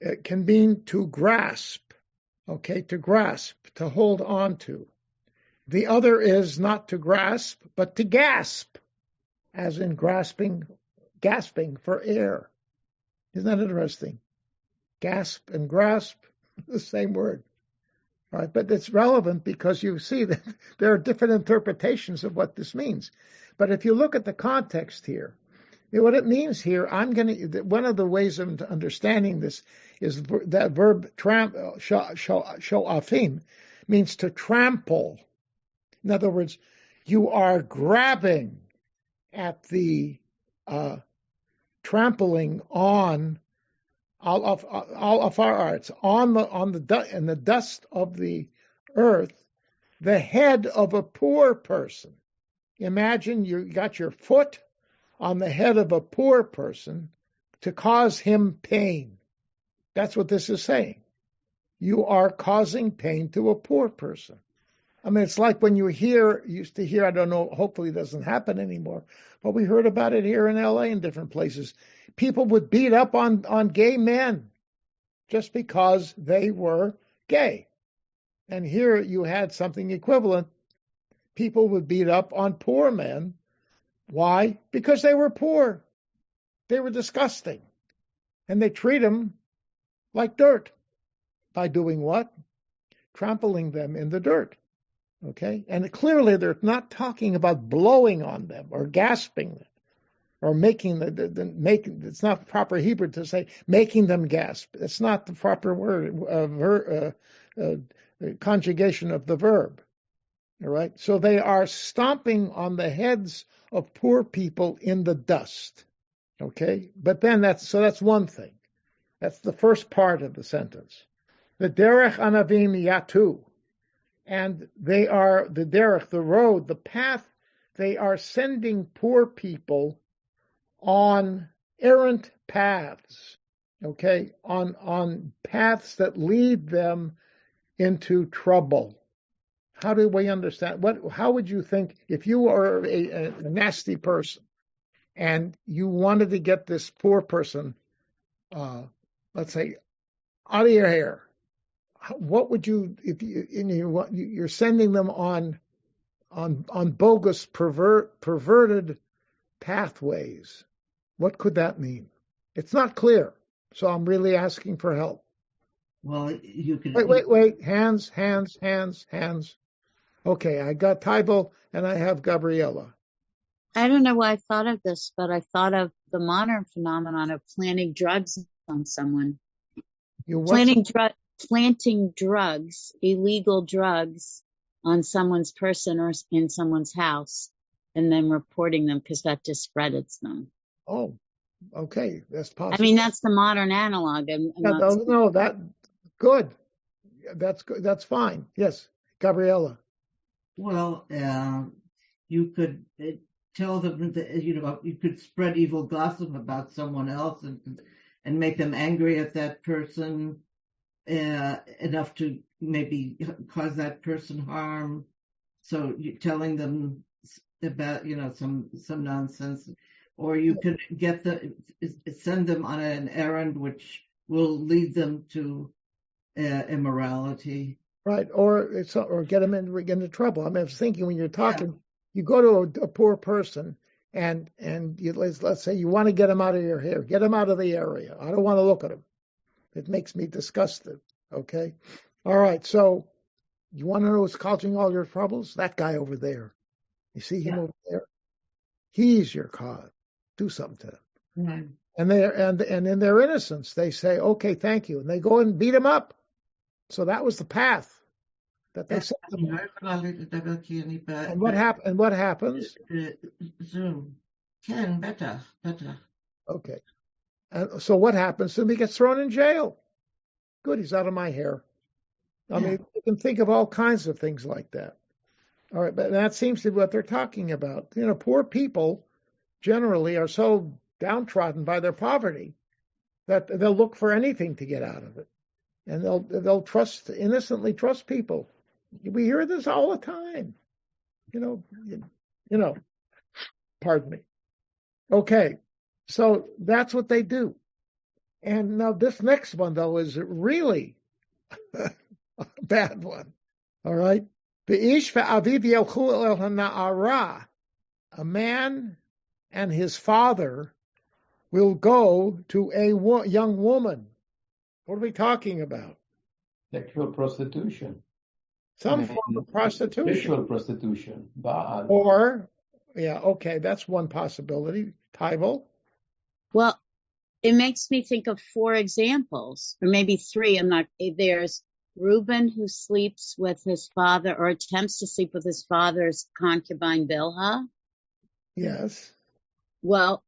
S2: it can mean to grasp, okay, to grasp, to hold on to. The other is not to grasp, but to gasp, as in gasping for air. Isn't that interesting? Gasp and grasp, the same word. All right, but it's relevant because you see that there are different interpretations of what this means. But if you look at the context here, what it means here, one of the ways of understanding this is that verb sho'afim means to trample. In other words, you are grabbing at the trampling on all of our arts, in the dust of the earth, the head of a poor person. Imagine you got your foot on the head of a poor person to cause him pain. That's what this is saying. You are causing pain to a poor person. I mean, it's like when used to hear, I don't know, hopefully it doesn't happen anymore, but we heard about it here in LA and different places. People would beat up on gay men just because they were gay. And here you had something equivalent. People would beat up on poor men. Why? Because they were poor. They were disgusting. And they treat them like dirt. By doing what? Trampling them in the dirt. Okay? And clearly they're not talking about blowing on them or gasping them or making it's not proper Hebrew to say making them gasp. It's not the proper word, conjugation of the verb. All right? So they are stomping on the heads of poor people in the dust. Okay? But then that's one thing. That's the first part of the sentence. The derech anavim yatu. And they are the derech, the road, the path. They are sending poor people on errant paths. Okay? On paths that lead them into trouble. How do we understand? How would you think if you were a nasty person and you wanted to get this poor person, let's say, out of your hair? What would you, if you're sending them on bogus, perverted pathways? What could that mean? It's not clear, so I'm really asking for help.
S6: Well, you can
S2: wait. Hands. Okay, I got Tybal and I have Gabriella.
S3: I don't know why I thought of this, but I thought of the modern phenomenon of planting drugs on someone. Planting drugs, illegal drugs, on someone's person or in someone's house, and then reporting them because that discredits them.
S2: Oh, okay, that's possible.
S3: I mean, that's the modern analog.
S2: No, that good. That's good. That's fine. Yes, Gabriella.
S6: Well, you could tell them that, you could spread evil gossip about someone else and make them angry at that person enough to maybe cause that person harm. So you're telling them about, some nonsense, or you can send them on an errand which will lead them to immorality.
S2: Right, or get them into trouble. I was thinking when you're talking, you go to a poor person, and let's say you want to get them out of your hair, get them out of the area. I don't want to look at them. It makes me disgusted. Okay, all right. So you want to know who's causing all your troubles? That guy over there. You see him over there? He's your cause. Do something to him.
S6: Right.
S2: And in their innocence, they say, "Okay, thank you," and they go and beat him up. So that was the path that they set them on. And what happens?
S6: Zoom. Ken, better.
S2: Okay. And so what happens to him? He gets thrown in jail. Good, he's out of my hair. I mean, you can think of all kinds of things like that. All right, but that seems to be what they're talking about. Poor people generally are so downtrodden by their poverty that they'll look for anything to get out of it. And they'll innocently trust people. We hear this all the time. Pardon me. Okay, so that's what they do. And now this next one, though, is really a bad one. All right? A man and his father will go to a young woman. What are we talking about?
S5: Sexual prostitution.
S2: Some form of prostitution.
S5: Sexual prostitution. Bad.
S2: Or, okay, that's one possibility. Tybal?
S3: Well, it makes me think of 4 examples, or maybe 3. There's Reuben who sleeps with his father or attempts to sleep with his father's concubine Bilhah.
S2: Yes.
S3: Well.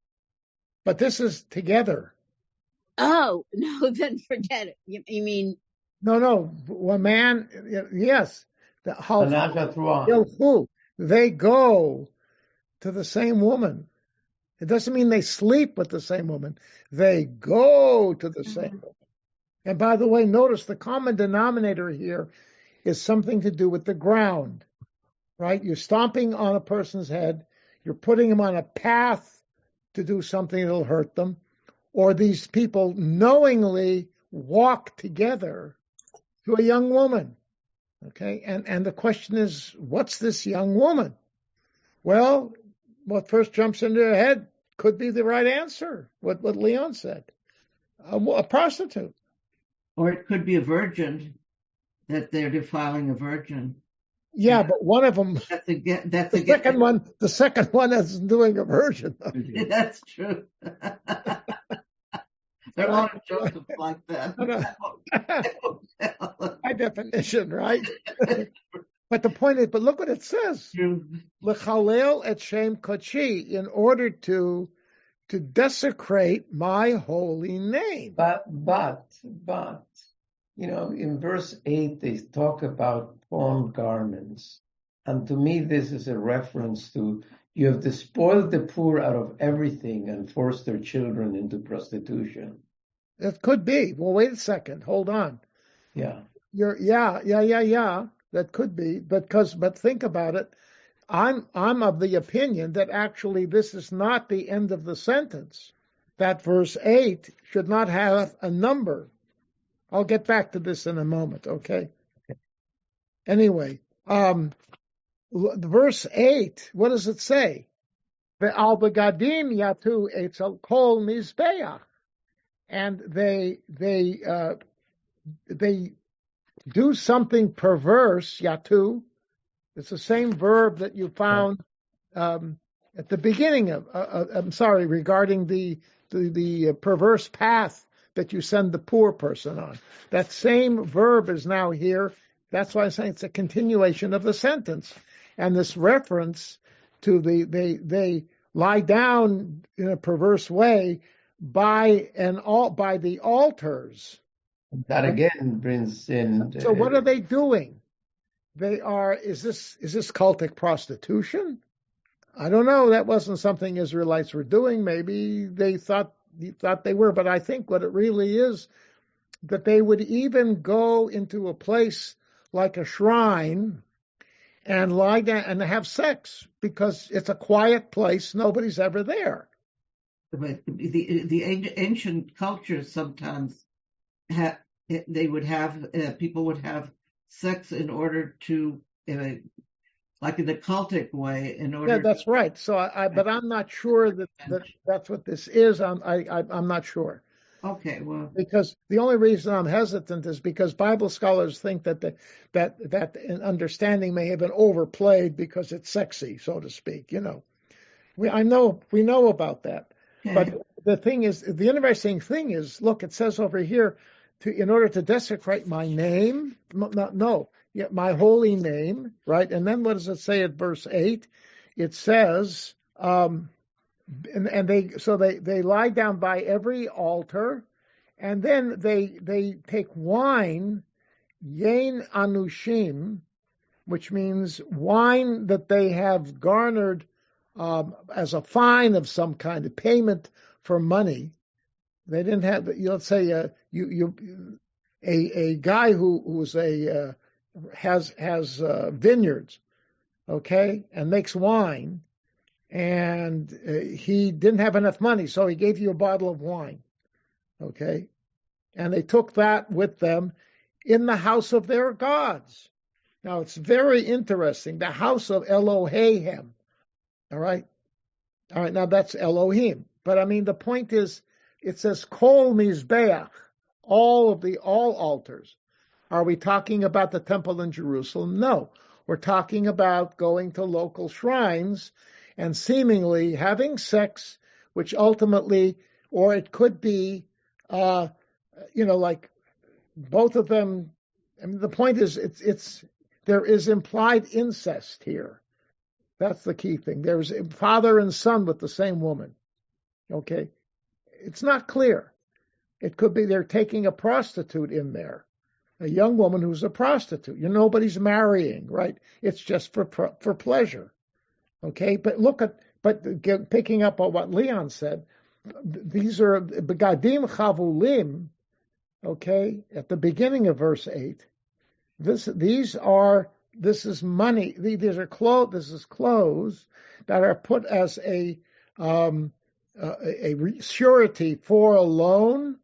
S2: But this is together.
S3: Oh, no, then forget it. You mean?
S2: No. A man, yes. They go to the same woman. It doesn't mean they sleep with the same woman. They go to the same woman. And by the way, notice the common denominator here is something to do with the ground, right? You're stomping on a person's head. You're putting them on a path to do something that'll hurt them. Or these people knowingly walk together to a young woman. Okay, and the question is, what's this young woman? Well, what first jumps into your head could be the right answer, what Leon said. A prostitute.
S6: Or it could be a virgin, that they're defiling a virgin.
S2: Yeah, but one of them, the second one is doing a virgin.
S6: That's true. There are a lot of Joseph like that.
S2: By definition, right? But the point is, but look what it says. L'chalel et shem kodeshi, in order to desecrate my holy name.
S5: But, in verse 8, they talk about pawned garments. And to me, this is a reference to, you have despoiled the poor out of everything and forced their children into prostitution.
S2: It could be. Well, wait a second. Hold on.
S5: Yeah.
S2: That could be. But think about it. I'm of the opinion that actually this is not the end of the sentence. That verse 8 should not have a number. I'll get back to this in a moment, okay? Anyway, verse 8, what does it say? Ve'al begadim yatu etzel kol mizbeach. And they do something perverse, yatu. It's the same verb that you found at the beginning of, regarding the perverse path that you send the poor person on. That same verb is now here. That's why I'm saying it's a continuation of the sentence. And this reference to they lie down in a perverse way by the altars.
S5: That again brings in.
S2: So what are they doing? Is this cultic prostitution? I don't know. That wasn't something Israelites were doing. Maybe they thought they were, but I think what it really is that they would even go into a place like a shrine and lie down and have sex because it's a quiet place. Nobody's ever there.
S6: But the ancient cultures sometimes people would have sex in order to, like in a cultic way, in order.
S2: Yeah, that's right. So but I'm not sure that that's what this is. I'm not sure.
S6: Okay, well,
S2: Because the only reason I'm hesitant is because Bible scholars think that that understanding may have been overplayed because it's sexy, so to speak. We know about that.
S6: okay.
S2: But the interesting thing is, look, it says over here, in order to desecrate my name, my holy name, right? And then what does it say at verse 8? It says, and they lie down by every altar, and then they take wine, yain anushim, which means wine that they have garnered as a fine of some kind of payment for money. They didn't have, let's say, a guy who's has vineyards, okay, and makes wine, and he didn't have enough money, so he gave you a bottle of wine, okay, and they took that with them in the house of their gods. Now it's very interesting. The house of Elohim. All right. Now that's Elohim. But I mean, the point is, it says Kol Mizbeach, all altars. Are we talking about the temple in Jerusalem? No. We're talking about going to local shrines and seemingly having sex, which ultimately, or it could be, like both of them. I mean, the point is, there is implied incest here. That's the key thing. There's father and son with the same woman. Okay. It's not clear. It could be they're taking a prostitute in there, a young woman who's a prostitute. Nobody's marrying, right? It's just for pleasure. Okay. But picking up on what Leon said, these are begadim chavulim. Okay. At the beginning of verse 8, this is money. These are clothes. This is clothes that are put as a surety for a loan.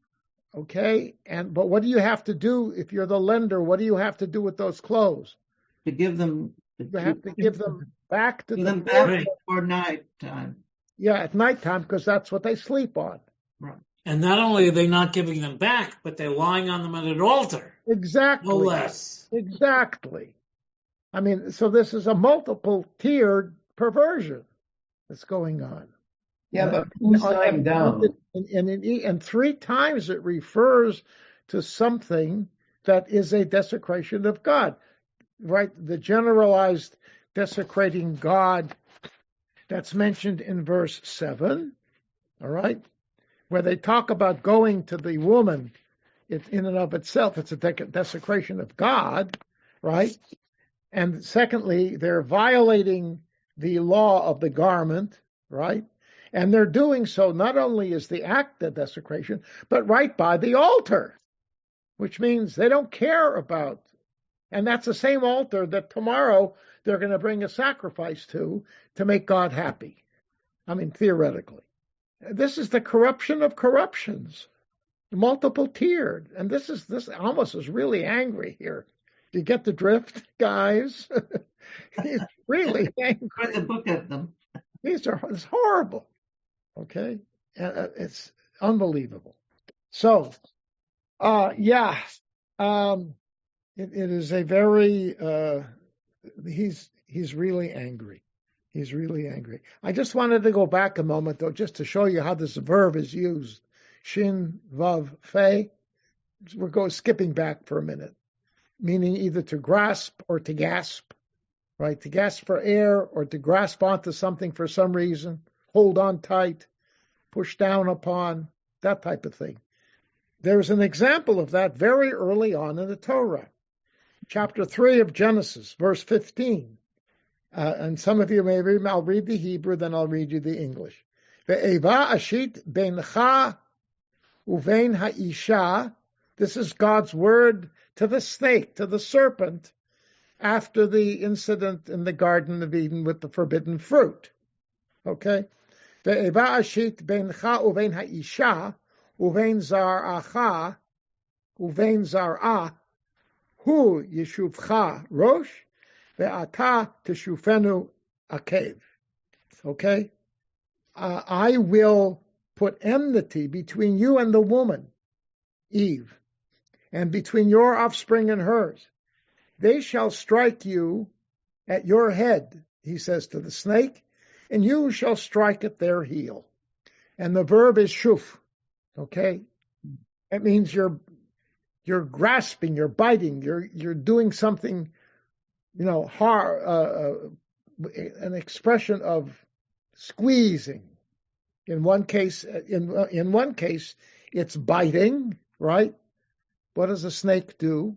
S2: Okay, but what do you have to do if you're the lender? What do you have to do with those clothes?
S6: To give them.
S2: You have to give them back to
S6: them back for night time.
S2: Yeah, at nighttime, because that's what they sleep on.
S6: Right.
S4: And not only are they not giving them back, but they're lying on them at an altar.
S2: Exactly.
S4: No less.
S2: Exactly. I mean, so this is a multiple-tiered perversion that's going on.
S5: Yeah, but who's lying down?
S2: And 3 times it refers to something that is a desecration of God, right? The generalized desecrating God that's mentioned in verse 7, all right, where they talk about going to the woman in and of itself. It's a desecration of God, right? And secondly, they're violating the law of the garment, right? And they're doing so not only is the act of desecration, but right by the altar, which means they don't care about. And that's the same altar that tomorrow they're going to bring a sacrifice to make God happy. I mean, theoretically. This is the corruption of corruptions, multiple tiered. And this Amos is really angry here. Do you get the drift, guys? He's really angry.
S6: Try to look at them.
S2: It's horrible. Okay, it's unbelievable. So, it is a very. He's really angry. He's really angry. I just wanted to go back a moment, though, just to show you how this verb is used. Shin, vav, fe. We're skipping back for a minute, meaning either to grasp or to gasp, right? To gasp for air or to grasp onto something for some reason, hold on tight, push down upon, that type of thing. There's an example of that very early on in the Torah. Chapter 3 of Genesis, verse 15. And some of you may read, I'll read the Hebrew, then I'll read you the English. Ve'eva ashit beincha uvein ha'isha This is God's word to the snake, to the serpent, after the incident in the Garden of Eden with the forbidden fruit. Okay? Ve'eva ashit beincha uvein ha'isha uvein zar'acha uvein zar'a hu yeshuvcha rosh ve'ata teshufenu akev. Okay? I will put enmity between you and the woman, Eve, and between your offspring and hers. They shall strike you at your head, he says to the snake, and you shall strike at their heel. And the verb is shuf. Okay? It means you're grasping, you're biting, you're doing something, hard, an expression of squeezing. In one case, it's biting, right? What does a snake do?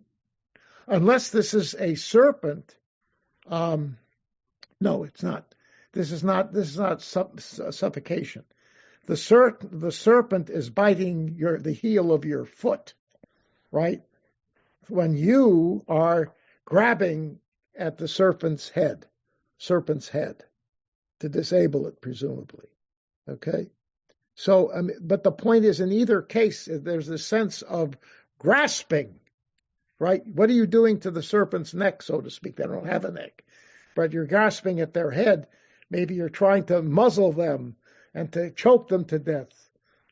S2: Unless this is a serpent, no, it's not. This is not suffocation. The serpent is biting the heel of your foot, right? When you are grabbing at the serpent's head to disable it, presumably. Okay? So, but the point is, in either case, there's a sense of grasping, right? What are you doing to the serpent's neck, so to speak? They don't have a neck. But you're grasping at their head. Maybe you're trying to muzzle them and to choke them to death.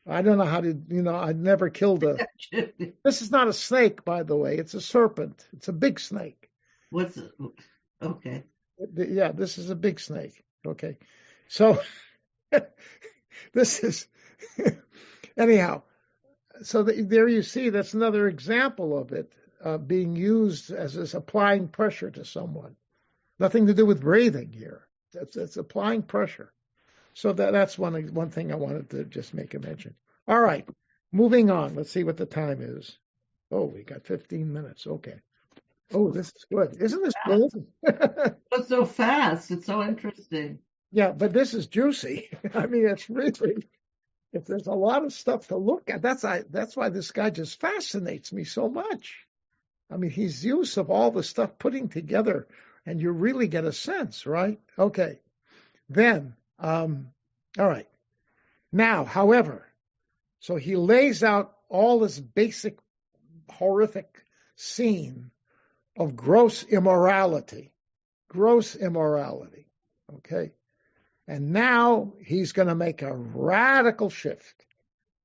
S2: I don't know how to, I'd never killed This is not a snake, by the way. It's a serpent. It's a big snake.
S6: Okay.
S2: Yeah, this is a big snake. Okay. So, this is, anyhow, so there you see, that's another example of it being used as applying pressure to someone. Nothing to do with breathing here. It's applying pressure. So that's one thing I wanted to just make a mention. All right, moving on. Let's see what the time is. Oh, we got 15 minutes. Okay. Oh, this is good. Isn't this good?
S6: It's so fast. It's so interesting.
S2: Yeah, but this is juicy. I mean, it's really, if there's a lot of stuff to look at, that's why this guy just fascinates me so much. I mean, his use of all the stuff putting together, and you really get a sense, right? Okay. Then, all right. Now, however, so he lays out all this basic, horrific scene of gross immorality. Okay? And now he's going to make a radical shift.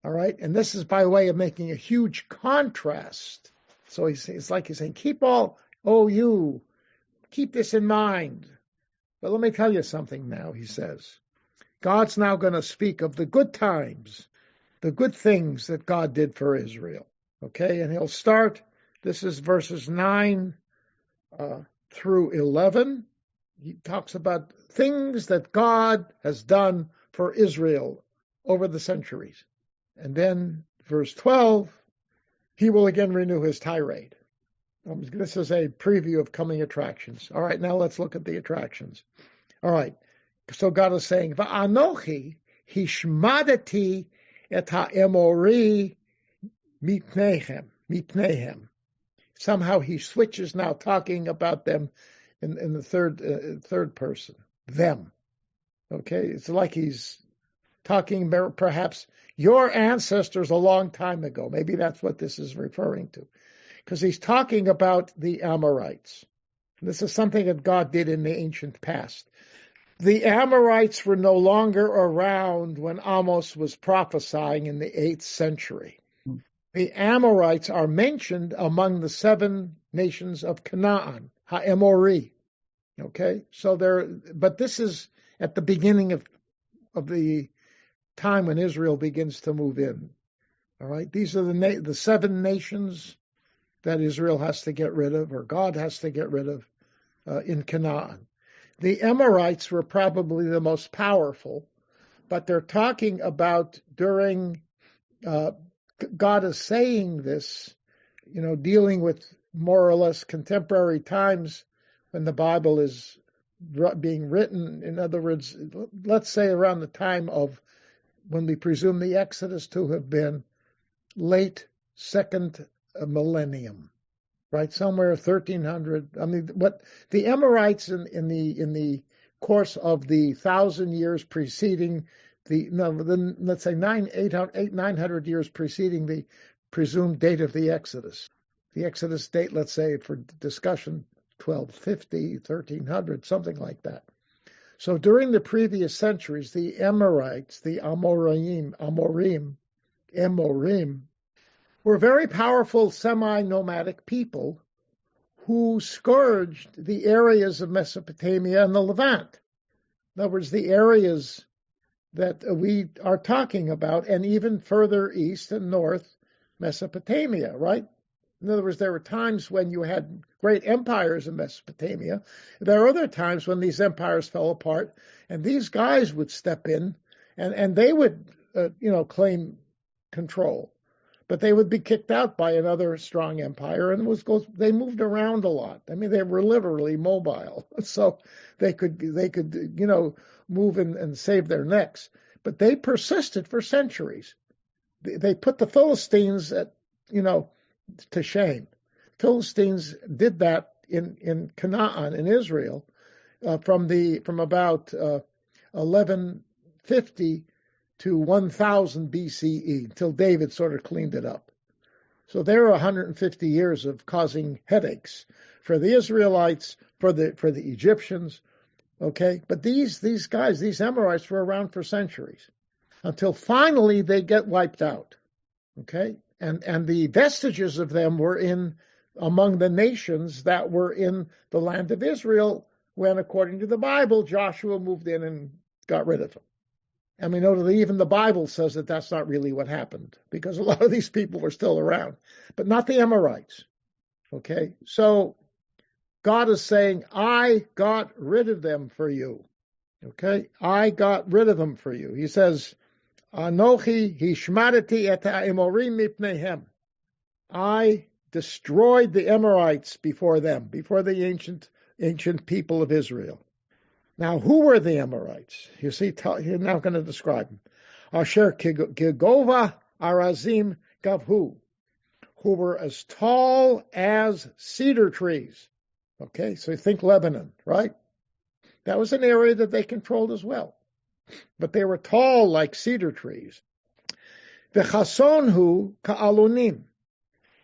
S2: All right? And this is by way of making a huge contrast. So it's like he's saying, keep this in mind. But let me tell you something now, he says. God's now going to speak of the good times, the good things that God did for Israel. Okay? And he'll start, this is verses 9 through 11. He talks about things that God has done for Israel over the centuries. And then verse 12, he will again renew his tirade. This is a preview of coming attractions. All right, now let's look at the attractions. All right, so God is saying, Va'anochi hishmadati et ha'emori mipnehem. Somehow he switches now, talking about them in the third person, them. Okay, it's like he's talking perhaps your ancestors a long time ago. Maybe that's what this is referring to, because he's talking about the Amorites. This is something that God did in the ancient past. The Amorites were no longer around when Amos was prophesying in the 8th century. The Amorites are mentioned among the 7 nations of Canaan, Ha'emori. Okay, so but this is at the beginning of the time when Israel begins to move in. All right, these are the 7 nations that Israel has to get rid of, or God has to get rid of in Canaan. The Amorites were probably the most powerful, but they're talking about during, God is saying this, dealing with more or less contemporary times when the Bible is being written. In other words, let's say around the time of when we presume the Exodus to have been late 2nd millennium, right? Somewhere 1300. I mean, what the Emerites in the course of the 1,000 years preceding let's say 900 years preceding the presumed date of the Exodus. The Exodus date, let's say for discussion, 1250, 1300, something like that. So during the previous centuries, the Emerites, the Amorim, were very powerful semi-nomadic people who scourged the areas of Mesopotamia and the Levant. In other words, the areas that we are talking about, and even further east and north, Mesopotamia, right? In other words, there were times when you had great empires in Mesopotamia. There are other times when these empires fell apart, and these guys would step in, and they would, claim control. But they would be kicked out by another strong empire, and they moved around a lot. I mean, they were literally mobile, so they could move and save their necks. But they persisted for centuries. They put the Philistines to shame. Philistines did that in Canaan, in Israel, from about 1150 to 1000 BCE, until David sort of cleaned it up. So there are 150 years of causing headaches for the Israelites, for the Egyptians. Okay, but these guys, these Emorites, were around for centuries until finally they get wiped out. Okay, and the vestiges of them were among the nations that were in the land of Israel when, according to the Bible, Joshua moved in and got rid of them. And we know that even the Bible says that that's not really what happened, because a lot of these people were still around, but not the Emorites. Okay, so God is saying, I got rid of them for you. Okay, I got rid of them for you. He says, Anochi hishmarati et ha'emorim mipnehem. I destroyed the Emorites before them, before the ancient people of Israel. Now, who were the Emorites? You see, you're now going to describe them. Asher Gigova Arazim Gavhu, who were as tall as cedar trees. Okay, so you think Lebanon, right? That was an area that they controlled as well. But they were tall like cedar trees. V'chasonhu ka'alunim,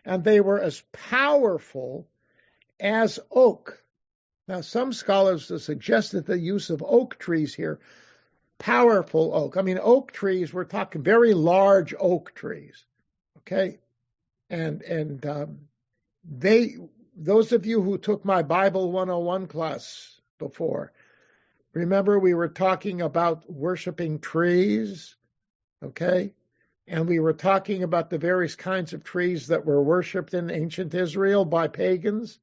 S2: and they were as powerful as oak. Now, some scholars have suggested the use of oak trees here, powerful oak. I mean, oak trees, we're talking very large oak trees, okay? And those of you who took my Bible 101 class before, remember we were talking about worshiping trees, okay? And we were talking about the various kinds of trees that were worshipped in ancient Israel by pagans.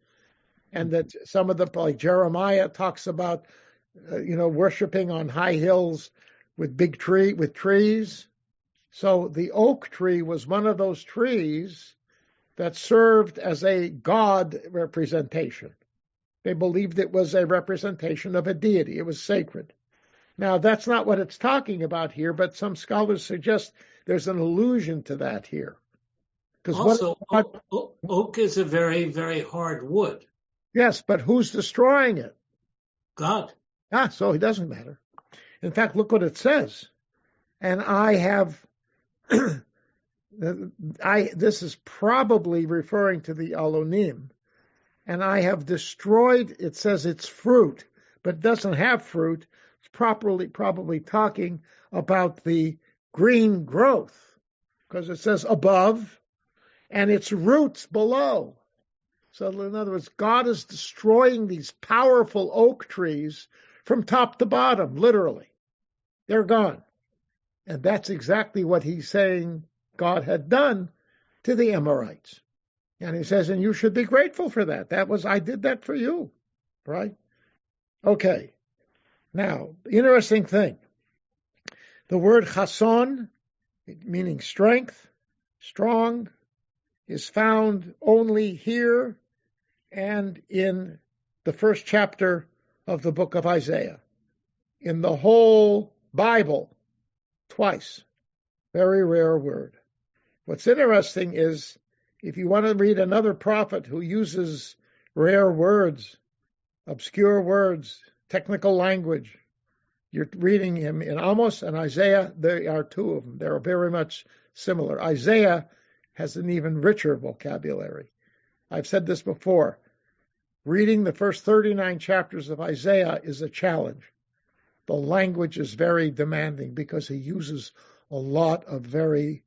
S2: And that some of the, like Jeremiah talks about, worshiping on high hills with trees. So the oak tree was one of those trees that served as a god representation. They believed it was a representation of a deity. It was sacred. Now, that's not what it's talking about here, but some scholars suggest there's an allusion to that here.
S4: Also, oak is a very, very hard wood.
S2: Yes, but who's destroying it?
S4: God.
S2: So it doesn't matter. In fact, look what it says. And I have, this is probably referring to the Alonim, and I have destroyed, it says it's fruit, but it doesn't have fruit. It's probably talking about the green growth, because it says above, and its roots below. So in other words, God is destroying these powerful oak trees from top to bottom, literally. They're gone. And that's exactly what he's saying God had done to the Emorites. And he says, and you should be grateful for that. I did that for you, right? Okay. Now, interesting thing. The word chason, meaning strength, strong, is found only here and in the first chapter of the book of Isaiah. In the whole Bible, twice. Very rare word. What's interesting is If you want to read another prophet who uses rare words, obscure words, technical language, you're reading him in Amos and Isaiah. There are two of them. They're very much similar. Isaiah has an even richer vocabulary. I've said this before. Reading the first 39 chapters of Isaiah is a challenge. The language is very demanding because he uses a lot of very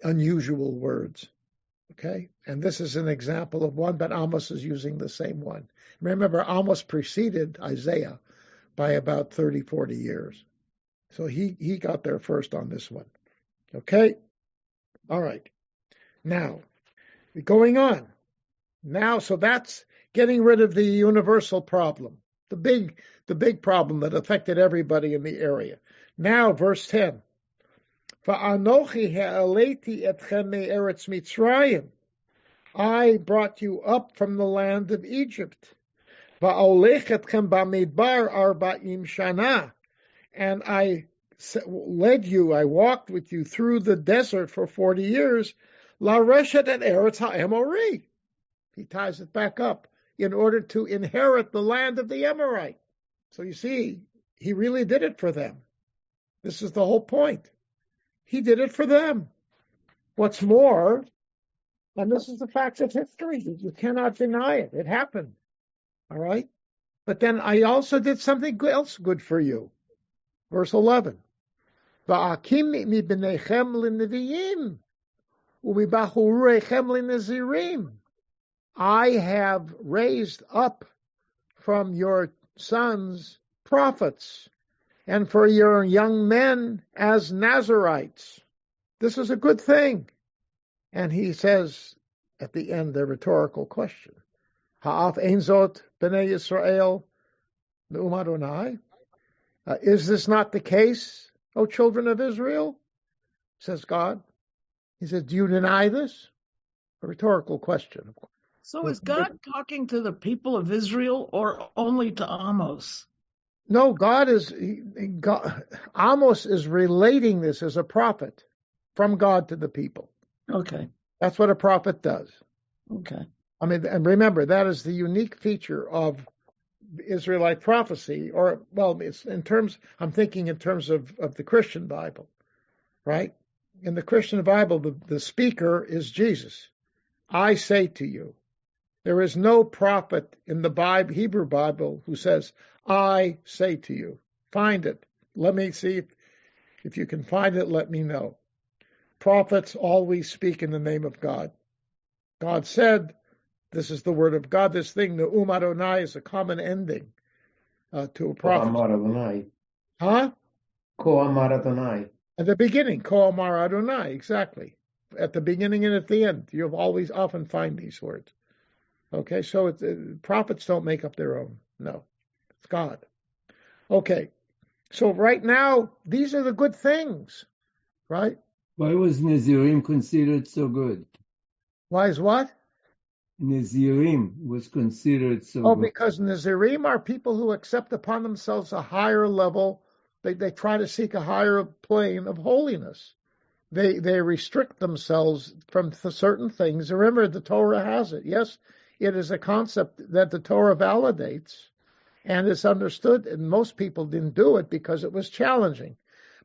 S2: unusual words. Okay? And this is an example of one, but Amos is using the same one. Remember, Amos preceded Isaiah by about 30, 40 years. So he got there first on this one. Okay? All right. Now, going on. Now, so that's getting rid of the universal problem, the big problem that affected everybody in the area. Now, verse 10. Va'anochi ha'aleti etchem me'eretz Mitzrayim. I brought you up from the land of Egypt. Va'olech etchem ba'midbar arba'im shana. And I led you, I walked with you through the desert for 40 years. La reshet et eretz ha'emori. He ties it back up in order to inherit the land of the Amorite. So you see, he really did it for them. This is the whole point. He did it for them. What's more, and this is the facts of history, you cannot deny it. It happened. All right? But then I also did something else good for you. Verse 11. Va'akim mibnechem l'neviim u'mibachurechem l'nezirim. I have raised up from your sons prophets, and for your young men as Nazarites. This is a good thing. And he says at the end the rhetorical question. Ha'af ein zot b'nei Yisrael me'um Adonai? Is this not the case, O children of Israel? Says God. He says, do you deny this? A rhetorical question, of course.
S8: So is God talking to the people of Israel or only to Amos?
S2: No, Amos is relating this as a prophet from God to the people.
S8: Okay.
S2: That's what a prophet does.
S8: Okay.
S2: I mean, and remember, that is the unique feature of Israelite prophecy, or, well, it's I'm thinking in terms of the Christian Bible, right? In the Christian Bible, the speaker is Jesus. I say to you, there is no prophet in the Hebrew Bible who says, I say to you. Find it. Let me see if you can find it, let me know. Prophets always speak in the name of God. God said, this is the word of God. This thing, the Adonai, is a common ending to a prophet.
S5: Ko amar Adonai.
S2: Huh?
S5: Ko amar Adonai.
S2: At the beginning, Ko amar Adonai, exactly. At the beginning and at the end, you'll often find these words. Okay, so prophets don't make up their own. No, it's God. Okay, so right now, these are the good things, right?
S7: Why was Nazirim considered so good?
S2: Why is what?
S7: Nazirim was considered so
S2: good.
S7: Good.
S2: Because Nazirim are people who accept upon themselves a higher level. They try to seek a higher plane of holiness. They restrict themselves from certain things. Remember, the Torah has it. Yes, it is a concept that the Torah validates, and it's understood, and most people didn't do it because it was challenging.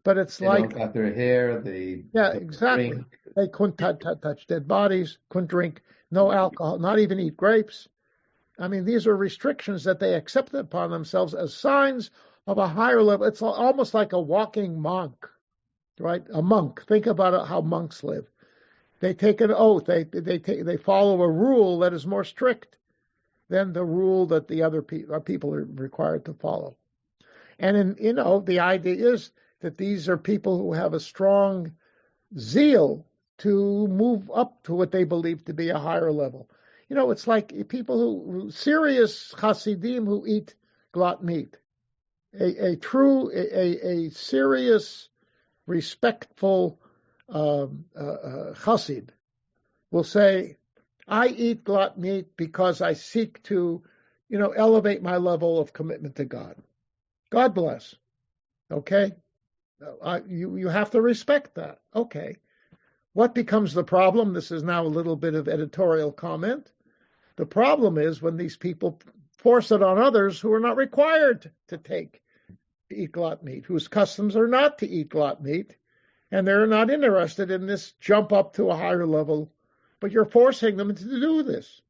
S2: But it's
S5: they don't cut their hair.
S2: Exactly. Drink. They couldn't touch dead bodies, couldn't drink, no alcohol, not even eat grapes. I mean, these are restrictions that they accepted upon themselves as signs of a higher level. It's almost like a walking monk, right? A monk. Think about it, how monks live. They take an oath. They follow a rule that is more strict than the rule that the other people are required to follow. And the idea is that these are people who have a strong zeal to move up to what they believe to be a higher level. It's like people serious Hasidim who eat glot meat. A serious, respectful Hasid will say, I eat glot meat because I seek to, elevate my level of commitment to God. God bless. Okay? You have to respect that. Okay. What becomes the problem? This is now a little bit of editorial comment. The problem is when these people force it on others who are not required to eat glot meat, whose customs are not to eat glot meat, and they're not interested in this jump up to a higher level, but you're forcing them to do this.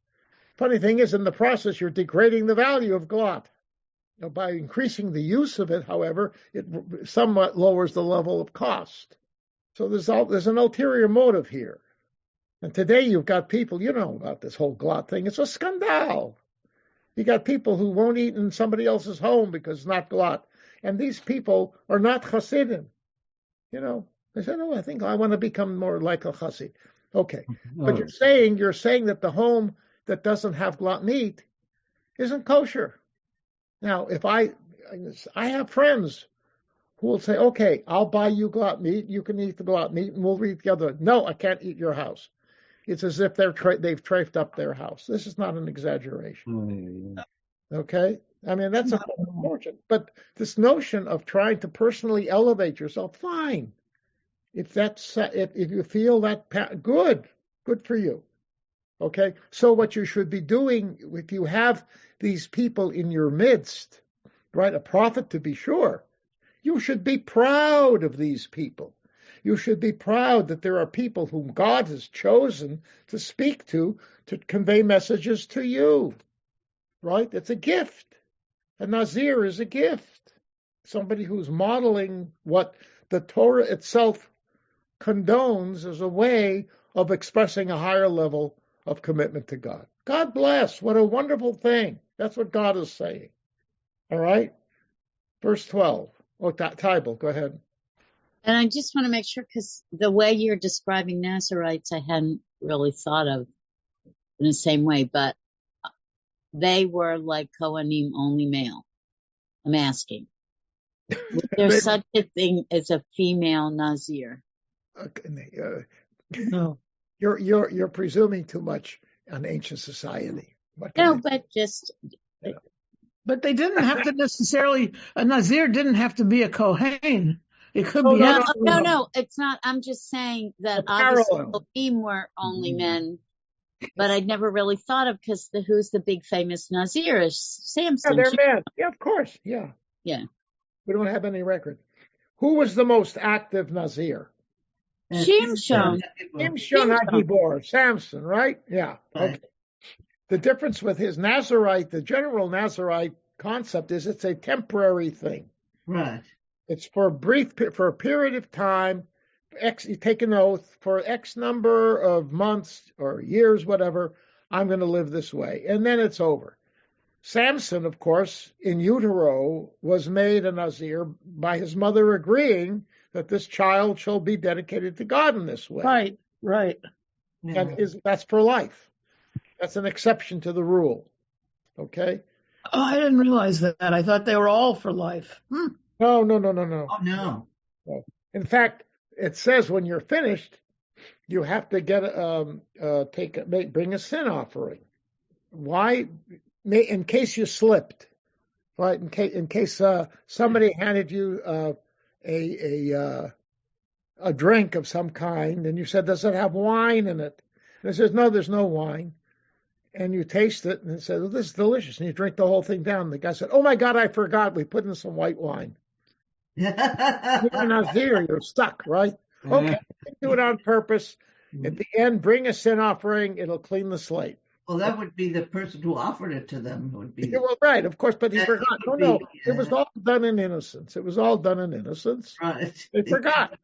S2: Funny thing is, in the process, you're degrading the value of glot. Now, by increasing the use of it, however, it somewhat lowers the level of cost. So there's an ulterior motive here. And today you've got people, you know about this whole glot thing. It's a scandal. You got people who won't eat in somebody else's home because it's not glot. And these people are not Hasidim. You know, they said, I think I want to become more like a Hasid. Okay. But you're saying that the home that doesn't have glot meat isn't kosher. Now, if I have friends who will say, okay, I'll buy you glot meat, you can eat the glot meat, and we'll eat together. No, I can't eat your house. It's as if they've trafed up their house. This is not an exaggeration. Okay? I mean, that's unfortunate. But this notion of trying to personally elevate yourself, fine. If you feel that, good for you. Okay? So what you should be doing, if you have these people in your midst, right, a prophet to be sure, you should be proud of these people. You should be proud that there are people whom God has chosen to speak to convey messages to you, right? It's a gift. A Nazir is a gift. Somebody who's modeling what the Torah itself condones as a way of expressing a higher level of commitment to God. God bless. What a wonderful thing. That's what God is saying. All right? Verse 12. Oh, Tybal, go ahead.
S3: And I just want to make sure, because the way you're describing Nazarites, I hadn't really thought of in the same way, but they were like Kohanim, only male. I'm asking. Was there such a thing as a female Nazir?
S2: No. You're presuming too much on ancient society.
S3: No, but just...
S8: But they didn't have to necessarily, a Nazir didn't have to be a Kohen. It could be.
S3: No, it's not. I'm just saying that obviously Kohanim were only men, but I'd never really thought of, because who's the big famous Nazir is Samson.
S2: Yeah, they're men. Yeah, of course. Yeah.
S3: Yeah.
S2: We don't have any record. Who was the most active Nazir?
S3: Shimshon.
S2: Shimshon HaGibor, Samson, right? Yeah.
S6: Right.
S2: Okay. The difference with his Nazarite, the general Nazarite concept is it's a temporary thing.
S6: Right.
S2: It's for a period of time. You take an oath for X number of months or years, whatever. I'm going to live this way, and then it's over. Samson, of course, in utero, was made a Nazir by his mother agreeing that this child shall be dedicated to God in this way.
S8: Right.
S6: Yeah.
S2: And that's for life. That's an exception to the rule. Okay?
S8: Oh, I didn't realize that. I thought they were all for life.
S2: No.
S6: Oh, no.
S2: In fact, it says when you're finished, you have to get bring a sin offering. Why? In case you slipped, right? In case somebody handed you a drink of some kind, and you said, "Does it have wine in it?" And it says, "No, there's no wine." And you taste it, and it says, "Well, this is delicious." And you drink the whole thing down. And the guy said, "Oh my God, I forgot. We put in some white wine." You're not there. You're stuck, right? Okay, do it on purpose. At the end, bring a sin offering. It'll clean the slate.
S6: Well, that would be the person who offered it to them. Would be.
S2: Well, right, of course, but he forgot. No, it was all done in innocence. It was all done in innocence.
S6: Right.
S2: They forgot.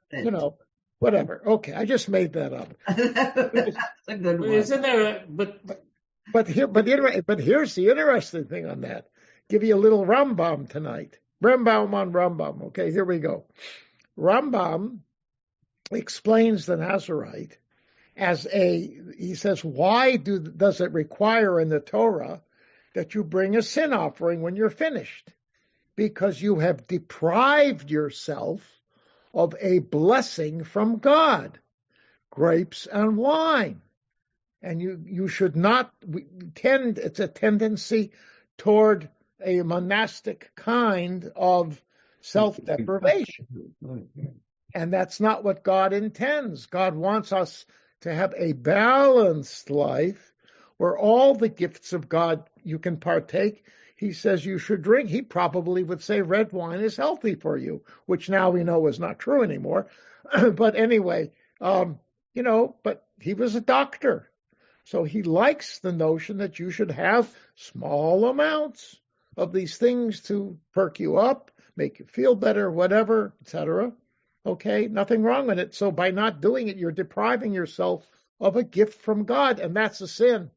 S2: Whatever. Okay, I just made that up.
S6: That's a good one.
S4: Isn't there?
S2: But here's the interesting thing on that. Give you a little Rembaum tonight. Rembaum on Rembaum. Okay, here we go. Rembaum explains the Nazarite as he says, why does it require in the Torah that you bring a sin offering when you're finished? Because you have deprived yourself of a blessing from God, grapes and wine. And you should not it's a tendency toward a monastic kind of self-deprivation. And that's not what God intends. God wants us to have a balanced life where all the gifts of God you can partake. He says you should drink. He probably would say red wine is healthy for you, which now we know is not true anymore. But anyway, but he was a doctor. So he likes the notion that you should have small amounts of these things to perk you up, make you feel better, whatever, etc. Okay, nothing wrong with it. So by not doing it, you're depriving yourself of a gift from God, and that's a sin.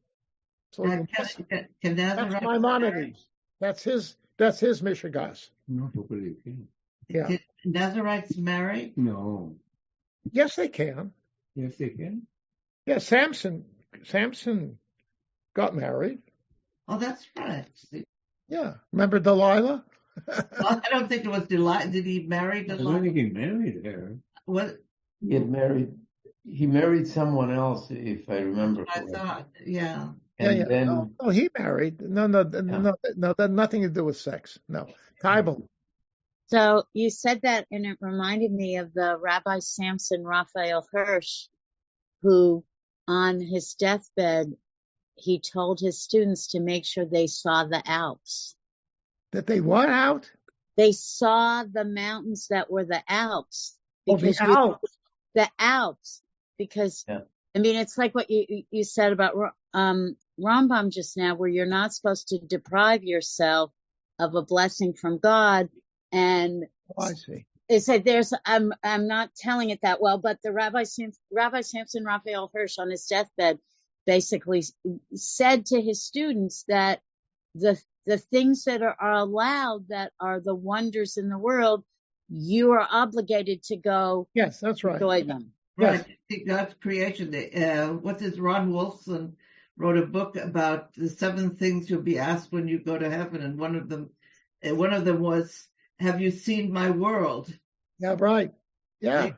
S2: So that's Maimonides. That's his Mishigas.
S7: No, nobody can.
S2: Yeah.
S6: Can Nazarites marry?
S7: No.
S2: Yes, they can.
S7: Yes, they can.
S2: Yeah, Samson got married.
S6: Oh, that's right.
S2: Yeah. Remember Delilah?
S6: Well, I don't think it was Delilah. Did he marry
S7: I don't
S6: Delilah?
S7: think he married her.
S6: What?
S5: He married someone else, if I remember
S6: I
S5: correctly.
S6: thought, yeah.
S5: And then
S2: Oh, he married. No, that had nothing to do with sex. No. Tybal.
S3: So you said that, and it reminded me of the Rabbi Samson Raphael Hirsch, who on his deathbed, he told his students to make sure they saw the Alps.
S2: That they what out?
S3: They saw the mountains that were the Alps.
S2: The Alps.
S3: The Alps. Because,
S5: Yeah.
S3: I mean, it's like what you said about Rembaum just now, where you're not supposed to deprive yourself of a blessing from God. And
S2: I see.
S3: it said I'm not telling it that well, but the Rabbi Samson Raphael Hirsch on his deathbed basically said to his students that the things that are allowed, that are the wonders in the world, you are obligated to go.
S2: Yes, that's right.
S3: Enjoy them.
S6: Right. Yes. God's creation. What's this? Ron Wolfson wrote a book about the 7 things you'll be asked when you go to heaven, and one of them was, "Have you seen my world?"
S2: Yeah, right. Yeah.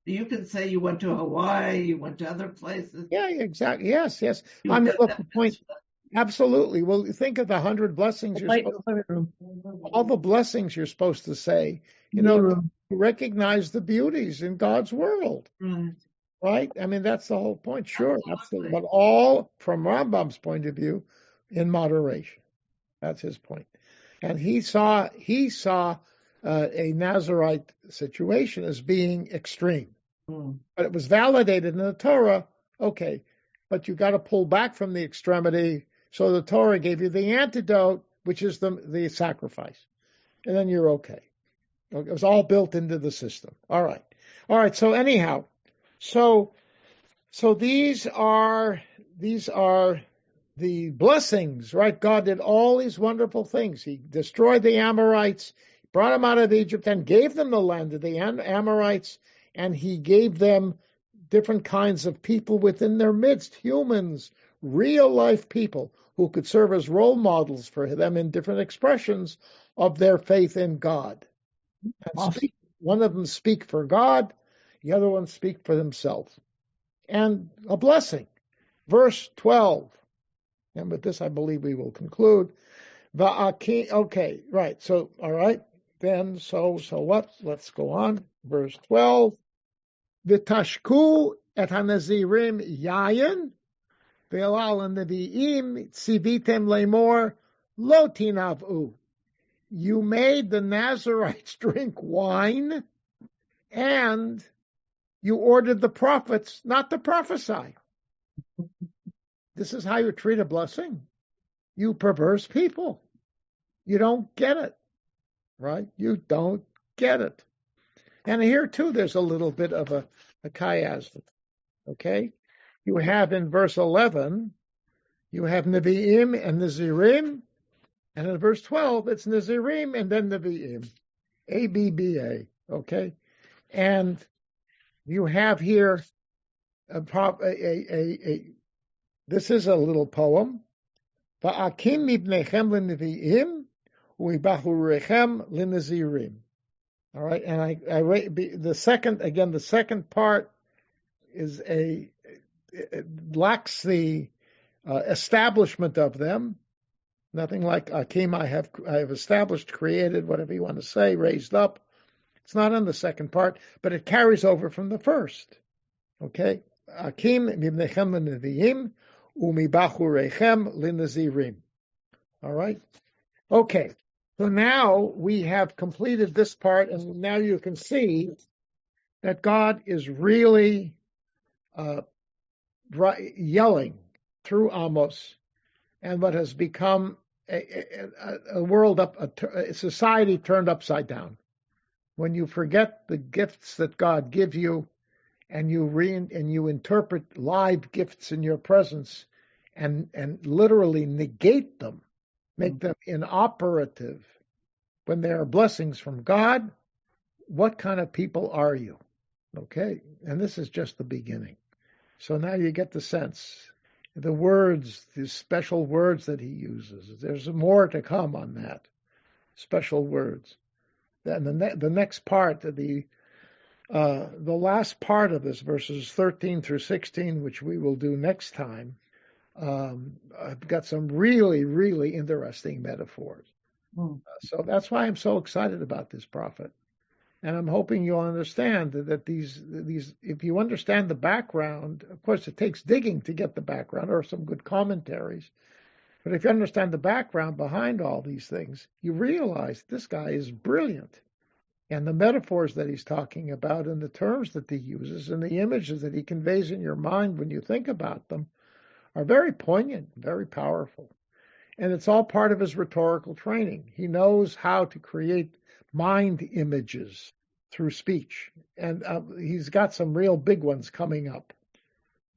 S6: You can say you went to Hawaii, you went to other places.
S2: Yeah, exactly. Yes. I mean, look, the point. Absolutely. Well, think of the 100 blessings. All the blessings you're supposed to say. Recognize the beauties in God's world. Right? I mean, that's the whole point. Sure, absolutely. But all from Rambam's point of view, in moderation. That's his point. And he saw a Nazarite situation as being extreme. But it was validated in the Torah. Okay, but you got to pull back from the extremity. So the Torah gave you the antidote, which is the sacrifice. And then you're okay. It was all built into the system. All right. So anyhow, so these are the blessings, right? God did all these wonderful things. He destroyed the Amorites, brought them out of Egypt, and gave them the land of the Amorites, and he gave them different kinds of people within their midst, humans, real life people who could serve as role models for them in different expressions of their faith in God. And one of them speak for God, the other one speak for themselves. And a blessing. Verse 12. And with this, I believe we will conclude. Okay, right. So, all right. Then, so what? Let's go on. Verse 12. V'tashku et hanazirim yayin ve'al nevi'im tzivitem lemor lo tinav'u. You made the Nazarites drink wine, and you ordered the prophets not to prophesy. This is how you treat a blessing. You perverse people. You don't get it, right? You don't get it. And here, too, there's a little bit of a chiasm, okay? You have in verse 11, you have Nevi'im and Nazirim, and in verse 12, it's Nazirim and then Nevi'im, A-B-B-A, okay? And you have here this is a little poem. Va'akim mibnechem l'nevi'im u'ibachurrechem l'nazirim. All right, and I the second part is it lacks the establishment of them. Nothing like Akim. I have established, created, whatever you want to say, raised up, It's not in the second part, but it carries over from the first. Okay? Akim mibnechem l'neviim umibachurechem l'nazirim. All right? Okay. So now we have completed this part, and now you can see that God is really yelling through Amos, and what has become a world a society turned upside down. When you forget the gifts that God gives you, and you interpret live gifts in your presence, and literally negate them, make them inoperative when they are blessings from God, what kind of people are you? Okay, and this is just the beginning. So now you get the sense. The words, the special words that he uses, there's more to come on that. Special words. Then the next part, the last part of this, verses 13 through 16, which we will do next time, I've got some really, really interesting metaphors. So that's why I'm so excited about this prophet. And I'm hoping you'll understand that these, if you understand the background, of course it takes digging to get the background or some good commentaries. But if you understand the background behind all these things, you realize this guy is brilliant. And the metaphors that he's talking about and the terms that he uses and the images that he conveys in your mind when you think about them are very poignant, very powerful. And it's all part of his rhetorical training. He knows how to create mind images through speech. And he's got some real big ones coming up.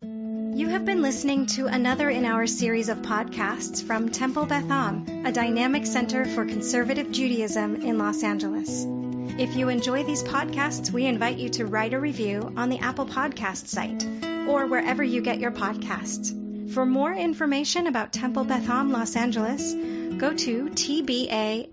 S1: You have been listening to another in our series of podcasts from Temple Beth Am, a dynamic center for conservative Judaism in Los Angeles. If you enjoy these podcasts, we invite you to write a review on the Apple Podcast site or wherever you get your podcasts. For more information about Temple Beth Am Los Angeles, go to tbala.org.